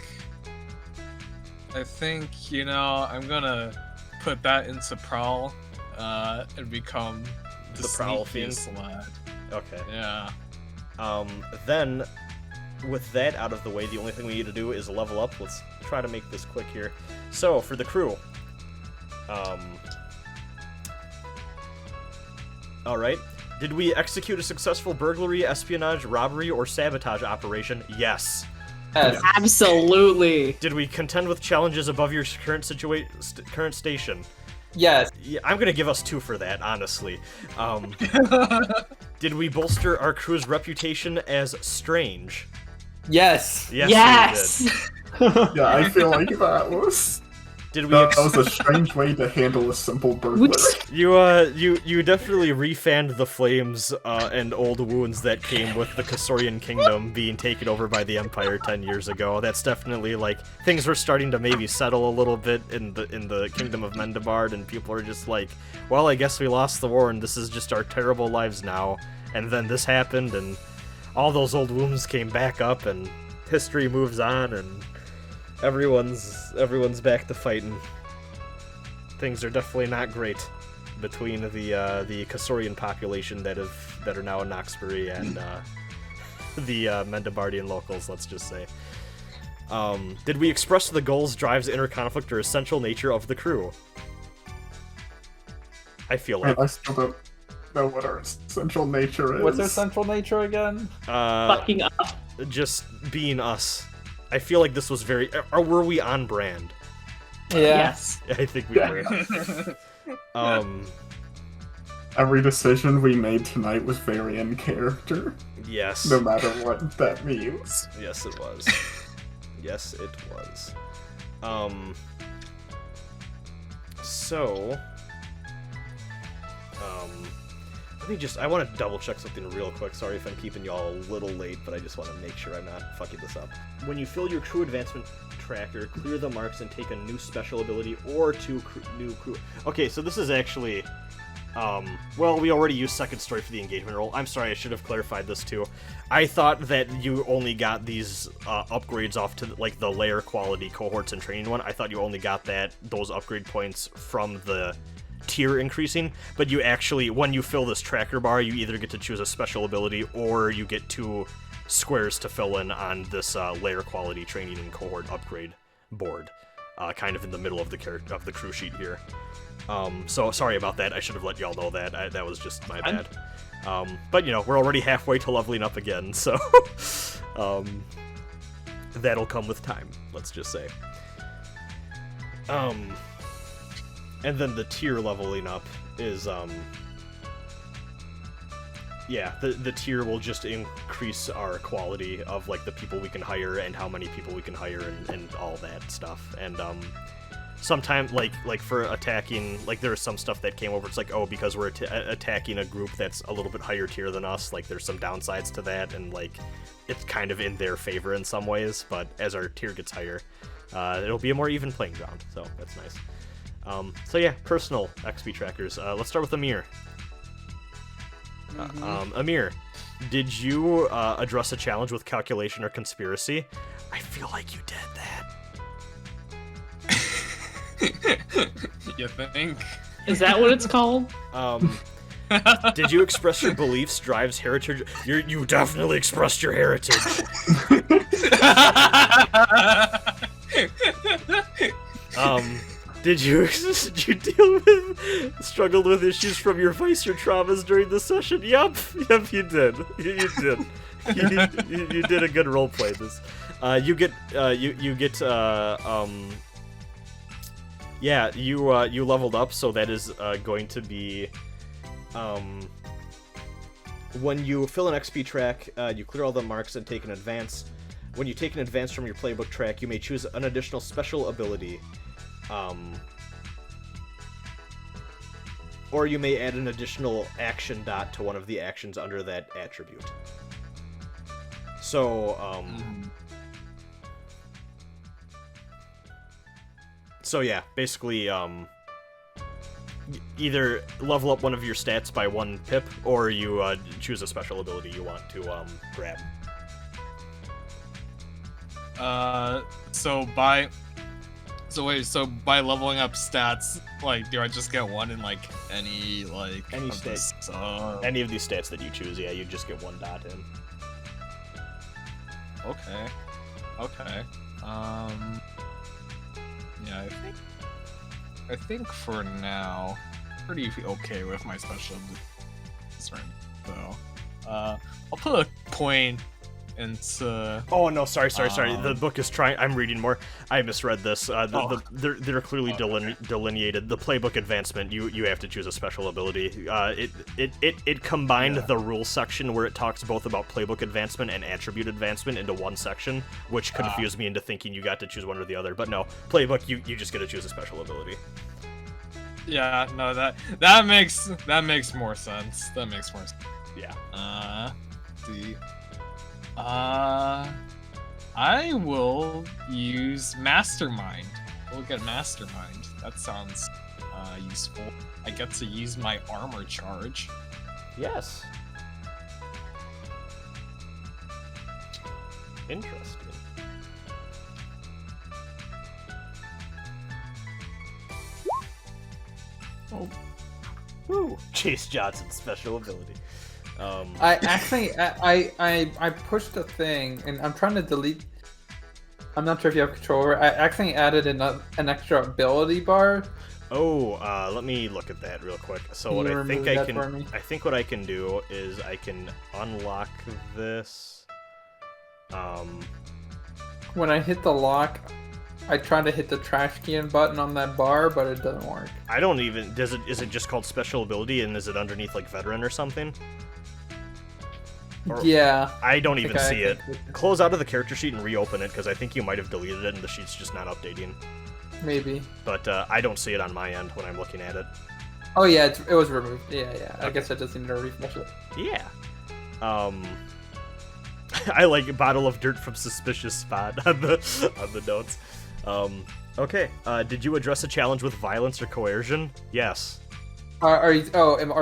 you know, I'm gonna put that into prowl, and become The prowl sneakiest lad. Okay. Yeah. Then, with that out of the way, the only thing we need to do is level up. Let's try to make this quick here. So, for the crew, alright. Did we execute a successful burglary, espionage, robbery, or sabotage operation? Yes. Yes. Absolutely. Did we contend with challenges above your current current station? Yes. Yeah, I'm gonna give us 2 for that, honestly. Did we bolster our crew's reputation as strange? Yes. Yes. Yes. We did. Yeah, I feel like that was Did we? that was a strange way to handle a simple burglary. You definitely refanned the flames and old wounds that came with the Kasorian kingdom being taken over by the Empire 10 years ago. That's definitely like things were starting to maybe settle a little bit in the kingdom of Mendebard, and people are just like, well, I guess we lost the war and this is just our terrible lives now. And then this happened, and all those old wounds came back up, and history moves on, and everyone's back to fighting. Things are definitely not great between the Kasorian population that are now in Knoxbury and the Mendebardian locals, let's just say. Did we express the goals, drives, inner conflict, or essential nature of the crew? I feel like I still don't know what our essential nature is. What's our central nature again? Fucking up. just being us. I feel like this was very. Or were we on brand? Yeah. Yes. I think we were. Every decision we made tonight was very in character, Yes. no matter what that means. Yes, it was. Yes, it was. So, I want to double check something real quick. Sorry if I'm keeping y'all a little late, but I just want to make sure I'm not fucking this up. When you fill your crew advancement tracker, clear the marks and take a new special ability or new crew. Okay, so this is actually, well, we already used second story for the engagement roll. I'm sorry, I should have clarified this too. I thought that you only got these upgrades off to like the layer quality cohorts and training one. I thought you only got those upgrade points from the tier increasing, but you actually, when you fill this tracker bar, you either get to choose a special ability or you get 2 squares to fill in on this layer quality training and cohort upgrade board, kind of in the middle of the crew sheet here. So sorry about that. I should have let y'all know that. That was just my bad. But you know, we're already halfway to leveling up again, so that'll come with time. Let's just say. And then the tier leveling up is, yeah, the tier will just increase our quality of, like, the people we can hire and how many people we can hire and all that stuff. And, sometimes, like for attacking, like, there's some stuff that came over, it's like, oh, because we're attacking a group that's a little bit higher tier than us, like, there's some downsides to that, and, like, it's kind of in their favor in some ways, but as our tier gets higher, it'll be a more even playing ground, so that's nice. So yeah, personal XP trackers. Let's start with Amir. Amir, did you address a challenge with calculation or conspiracy? I feel like you did that. You think? Is that what it's called? Did you express your beliefs, drives, heritage? You definitely expressed your heritage. Did you struggled with issues from your vice or traumas during the session? Yep, you did. You did. You did a good role play. This, you leveled up, so that is going to be, when you fill an XP track, you clear all the marks and take an advance. When you take an advance from your playbook track, you may choose an additional special ability. Or you may add an additional action dot to one of the actions under that attribute. So, So yeah, basically, either level up one of your stats by 1 pip, or you choose a special ability you want to grab. So by leveling up stats, like, do I just get 1 in like any stat? Any of these stats that you choose, yeah, you just get 1 dot in. Okay. Yeah, I think for now, pretty okay with my special abilities right now. So, I'll put a point into. Oh no, sorry. The book is trying. I'm reading more. I misread this. They're clearly delineated. The playbook advancement. You have to choose a special ability. It combined the rules section where it talks both about playbook advancement and attribute advancement into one section, which confused me into thinking you got to choose one or the other. But no, playbook. You just get to choose a special ability. Yeah, no, that makes more sense. That makes more sense. Yeah. I will use Mastermind. We'll get Mastermind. That sounds useful. I get to use my armor charge. Yes. Interesting. Oh. Woo! Chase Johnson's special ability. I actually I pushed a thing and I'm trying to delete. I'm not sure if you have control over it. I actually added an extra ability bar. Oh, let me look at that real quick. So what I think I think what I can do is I can unlock this. When I hit the lock, I try to hit the trash can button on that bar, but it doesn't work. I don't even. Is it just called special ability, and is it underneath like veteran or something? Or, yeah. I don't even see it. Close out of the character sheet and reopen it, because I think you might have deleted it and the sheet's just not updating. Maybe. But I don't see it on my end when I'm looking at it. Oh yeah, it was removed. Yeah. Okay. I guess I just need to refresh it. Yeah. I like bottle of dirt from suspicious spot on the notes. Okay. Did you address a challenge with violence or coercion? Yes. Are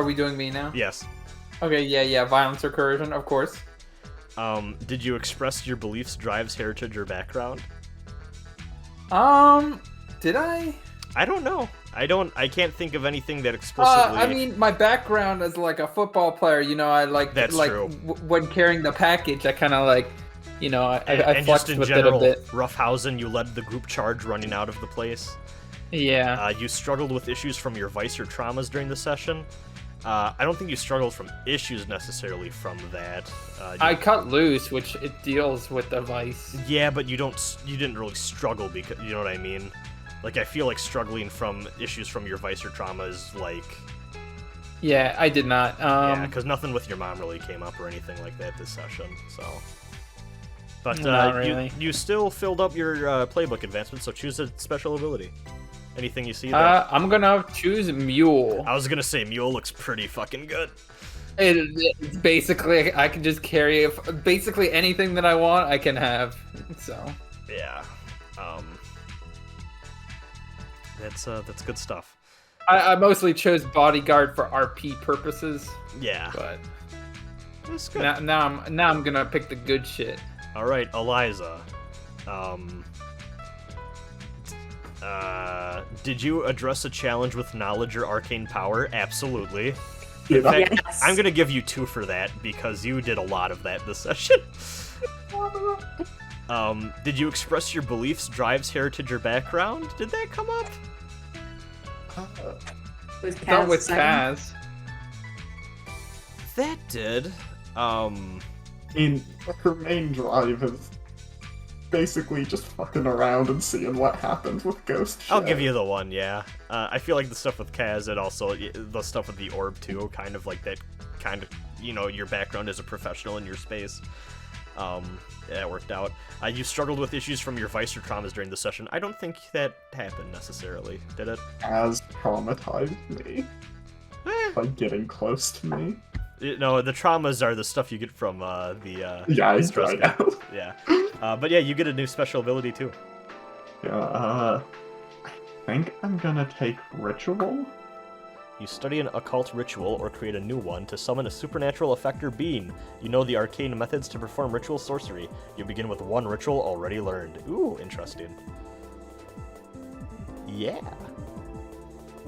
we doing me now? Yes. Okay, yeah, violence or coercion, of course. Did you express your beliefs, drives, heritage, or background? Did I? I don't know. I can't think of anything that explicitly... I mean, my background as like a football player, you know, I like... That's true. When carrying the package, I kind of like, you know, I flexed just in with general, it a bit. Roughhausen, you led the group charge running out of the place. Yeah. You struggled with issues from your vice or traumas during the session. I don't think you struggled from issues necessarily from that. I cut loose, which it deals with the vice. Yeah, but you didn't really struggle because, you know what I mean? Like, I feel like struggling from issues from your vice or trauma is like... Yeah, I did not. Yeah, because nothing with your mom really came up or anything like that this session, so... But Not really. you still filled up your playbook advancement, so choose a special ability. Anything you see there? I'm gonna choose Mule. I was gonna say Mule looks pretty fucking good. It's basically, I can just carry basically anything that I want, I can have. So yeah, that's good stuff. I mostly chose bodyguard for RP purposes. Yeah, but that's good. Now I'm gonna pick the good shit. All right, Eliza. Did you address a challenge with knowledge or arcane power? Absolutely. In fact, Yes. I'm gonna give you 2 for that because you did a lot of that this session. Did you express your beliefs, drives, heritage, or background? Did that come up? With Not Kaz with second? Kaz. That did. Her main drive is basically just fucking around and seeing what happens with ghost shit. I'll give you the 1, yeah. I feel like the stuff with Kaz and also the stuff with the orb too, kind of like that, kind of, your background as a professional in your space. That worked out. You struggled with issues from your vice or traumas during the session. I don't think that happened necessarily, did it? Has traumatized me by getting close to me. No, the traumas are the stuff you get from the Yeah, I stress know. Yeah. But yeah, you get a new special ability too. Yeah, I think I'm gonna take ritual. You study an occult ritual or create a new one to summon a supernatural effect or being. You know the arcane methods to perform ritual sorcery. You begin with 1 ritual already learned. Ooh, interesting. Yeah.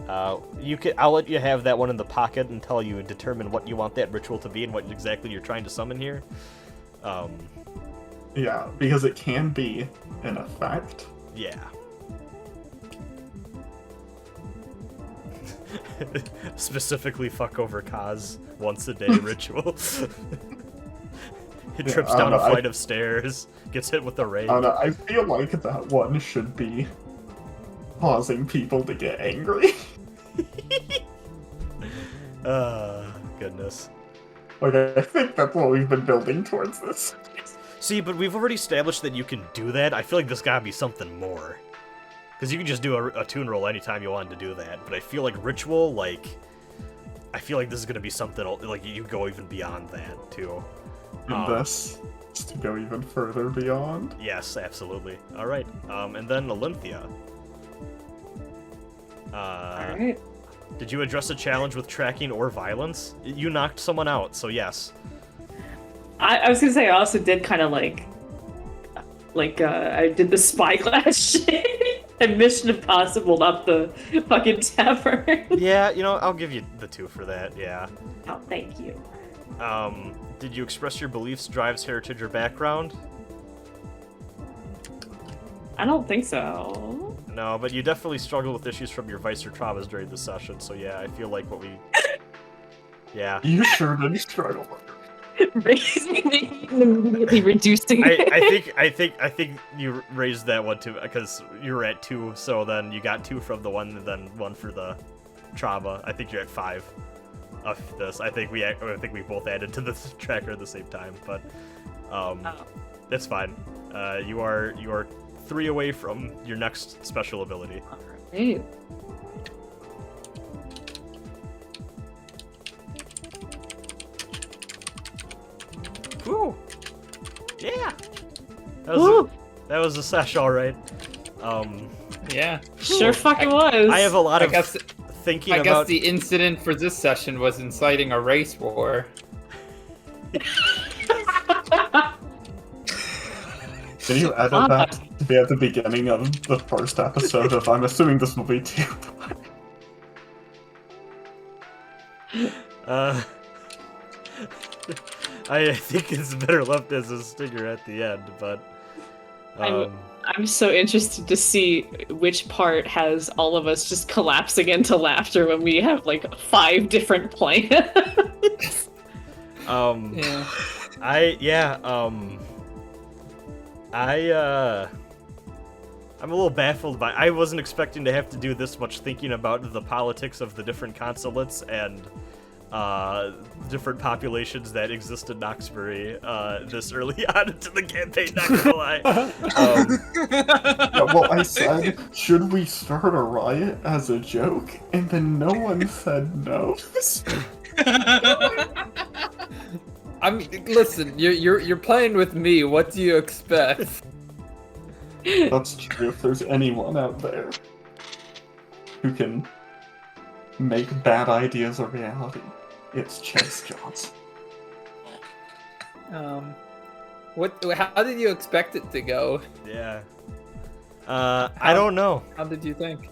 I'll let you have that one in the pocket until you determine what you want that ritual to be and what exactly you're trying to summon here. Yeah, because it can be an effect. Yeah. Specifically fuck over Kaz once a day ritual. It trips down a flight of stairs, gets hit with a rage. I feel like that one should be causing people to get angry. Goodness. Like, I think that's what we've been building towards this. See, but we've already established that you can do that. I feel like there's gotta be something more. Because you can just do a tune roll anytime you wanted to do that. But I feel like ritual, I feel like this is gonna be something, like, you go even beyond that, too. This, just to go even further beyond. Yes, absolutely. Alright, and then Olympia. Alright. Did you address a challenge with tracking or violence? You knocked someone out, so yes. I was gonna say I also did kind of I did the spyglass shit and Mission Impossible up the fucking tavern. Yeah, I'll give you the 2 for that, yeah. Oh, thank you. Did you express your beliefs, drives, heritage, or background? I don't think so. No, but you definitely struggle with issues from your vice or traumas during the session, so yeah, I feel like what we... Yeah. You sure did struggle. Immediately reducing I think you raised that one too, because you were at 2, so then you got 2 from the one, and then 1 for the trauma. I think you're at 5 of this. I think we both added to the tracker at the same time, but that's fine. You are 3 away from your next special ability. Alright. Woo! Yeah! Woo! That was a sesh, alright. Yeah. Sure fucking was. I have a lot I of guess thinking I about... guess the incident for this session was inciting a race war. Can you edit that to be at the beginning of the first episode of, I'm assuming this will be 2. I think it's better left as a stinger at the end, but... I'm so interested to see which part has all of us just collapsing into laughter when we have 5 different plans. Yeah. I'm a little baffled by... I wasn't expecting to have to do this much thinking about the politics of the different consulates and different populations that exist in Noxbury this early on into the campaign, not gonna lie. Yeah, well, I said, should we start a riot as a joke? And then no one said no. I mean, listen, you're playing with me. What do you expect? That's true. If there's anyone out there who can make bad ideas a reality, it's Chase Johnson. How did you expect it to go? Yeah. I don't know. How did you think?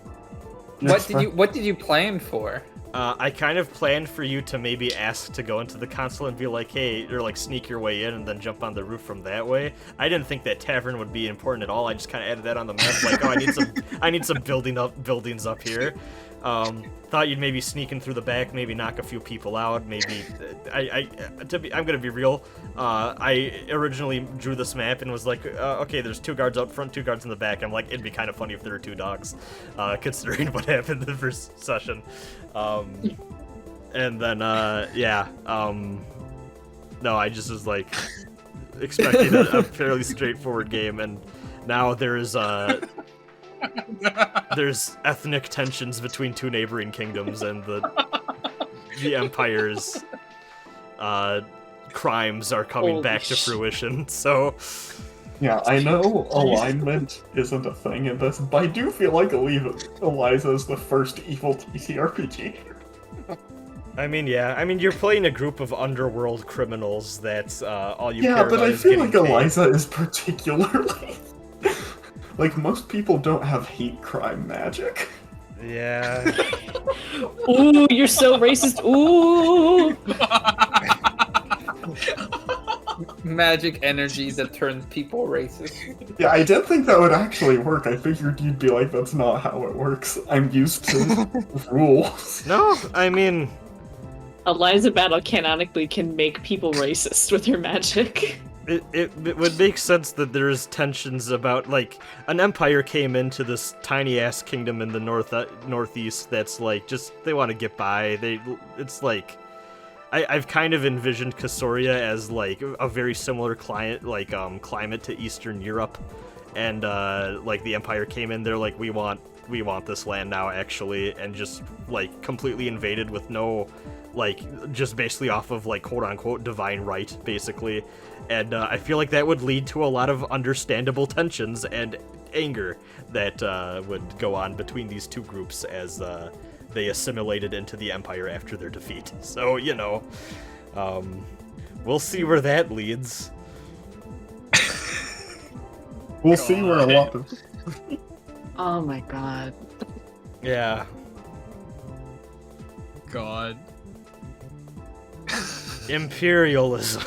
What did you plan for? I kind of planned for you to maybe ask to go into the console and be like, hey, or like sneak your way in and then jump on the roof from that way. I didn't think that tavern would be important at all. I just kind of added that on the map, like, oh, I need some buildings up here. Thought you'd maybe sneak in through the back, maybe knock a few people out, maybe. I'm gonna be real. I originally drew this map and was like, okay, there's 2 guards up front, 2 guards in the back. I'm like, it'd be kind of funny if there were 2 dogs, considering what happened in the first session. And then, yeah. No, I just was like expecting a fairly straightforward game, and now there's ethnic tensions between 2 neighboring kingdoms, and the Empire's crimes are coming back to fruition, so... Yeah, I know alignment isn't a thing in this, but I do feel like Eliza is the first evil TCRPG. I mean, yeah. I mean, you're playing a group of underworld criminals that's all you care Yeah, about but I is feel getting like paid. Eliza is particularly... Like, most people don't have hate crime magic. Yeah. Ooh, you're so racist. Ooh. Magic energy that turns people racist. Yeah, I didn't think that would actually work. I figured you'd be like, that's not how it works. I'm used to rules. No, I mean... Eliza Battle canonically can make people racist with her magic. It would make sense that there's tensions about, like, an empire came into this tiny-ass kingdom in the northeast that's, like, just, they want to get by. It's like... I've kind of envisioned Casoria as, like, a very similar climate to Eastern Europe. And, like, the Empire came in, they're like, we want this land now, actually, and just, like, completely invaded with no, like, just basically off of, like, quote-unquote divine right, basically. And I feel like that would lead to a lot of understandable tensions and anger that would go on between these 2 groups as they assimilated into the Empire after their defeat. So, you know, we'll see where that leads. We'll see where a lot of... Oh my god. Yeah. God. Imperialism.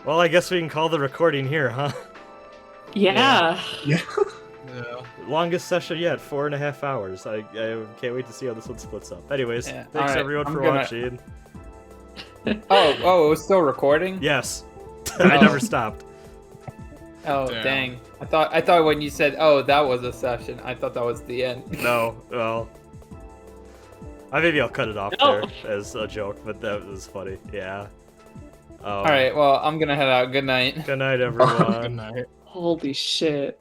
Well, I guess we can call the recording here, huh? Yeah. Yeah. Yeah. Longest session yet, 4.5 hours. I can't wait to see how this one splits up. Anyways, Yeah, thanks alright, everyone for watching. Oh, it was still recording? Yes. I never stopped. Oh, Damn. dang. I thought when you said, oh, that was a session, I thought that was the end. No, well... maybe I'll cut it off No. there as a joke, but that was funny. Yeah. Alright, well, I'm gonna head out. Good night. Good night, everyone. Good night. Holy shit.